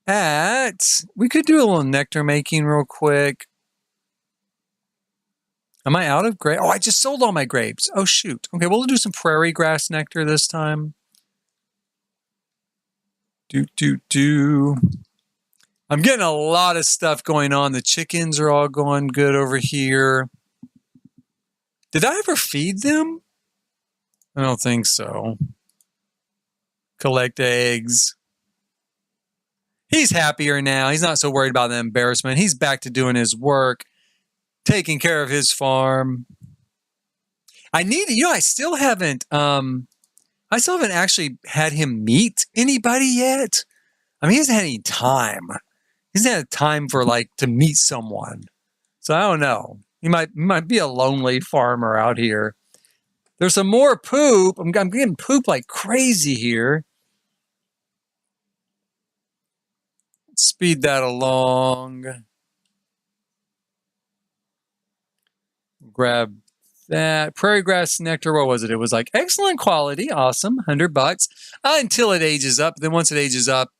at, we could do a little nectar making real quick. Am I out of grapes? Oh, I just sold all my grapes. Oh, shoot. Okay, we'll do some prairie grass nectar this time. I'm getting a lot of stuff going on. The chickens are all going good over here. Did I ever feed them? I don't think so. Collect eggs. He's happier now. He's not so worried about the embarrassment. He's back to doing his work, taking care of his farm. I still haven't actually had him meet anybody yet. I mean, he hasn't had any time. He hasn't had time for to meet someone. So I don't know. He might be a lonely farmer out here. There's some more poop. I'm getting poop like crazy here. Speed that along. Grab that. Prairie grass nectar, what was it? It was like excellent quality, awesome, $100 until it ages up. Then once it ages up,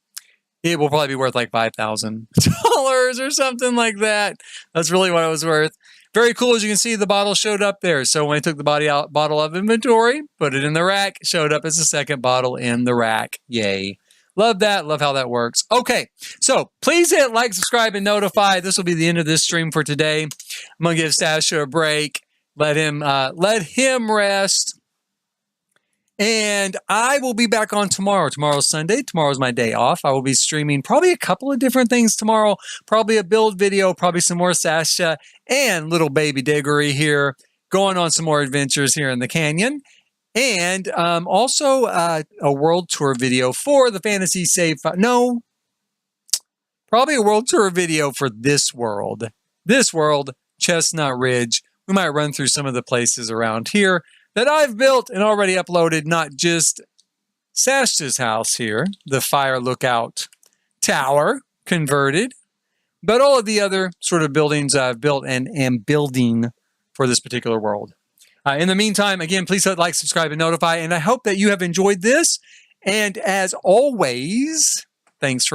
it will probably be worth like $5,000 or something like that. That's really what it was worth. Very cool. As you can see, the bottle showed up there. So when I took the bottle of inventory, put it in the rack, showed up as a second bottle in the rack. Yay. Love that. Love how that works. Okay, so please hit like, subscribe, and notify. This will be the end of this stream for today. I'm going to give Shasta a break. Let him rest. And I will be back on tomorrow. Tomorrow's Sunday. Tomorrow's my day off. I will be streaming probably a couple of different things tomorrow. Probably a build video, probably some more Shasta and little baby Diggory here, going on some more adventures here in the canyon. And also a world tour video for the Fantasy Save. No, probably a world tour video for this world. This world, Chestnut Ridge. We might run through some of the places around here that I've built and already uploaded, not just Shasta's house here, the fire lookout tower converted, but all of the other sort of buildings I've built and am building for this particular world. In the meantime, again, please hit like, subscribe, and notify, and I hope that you have enjoyed this. And as always, thanks for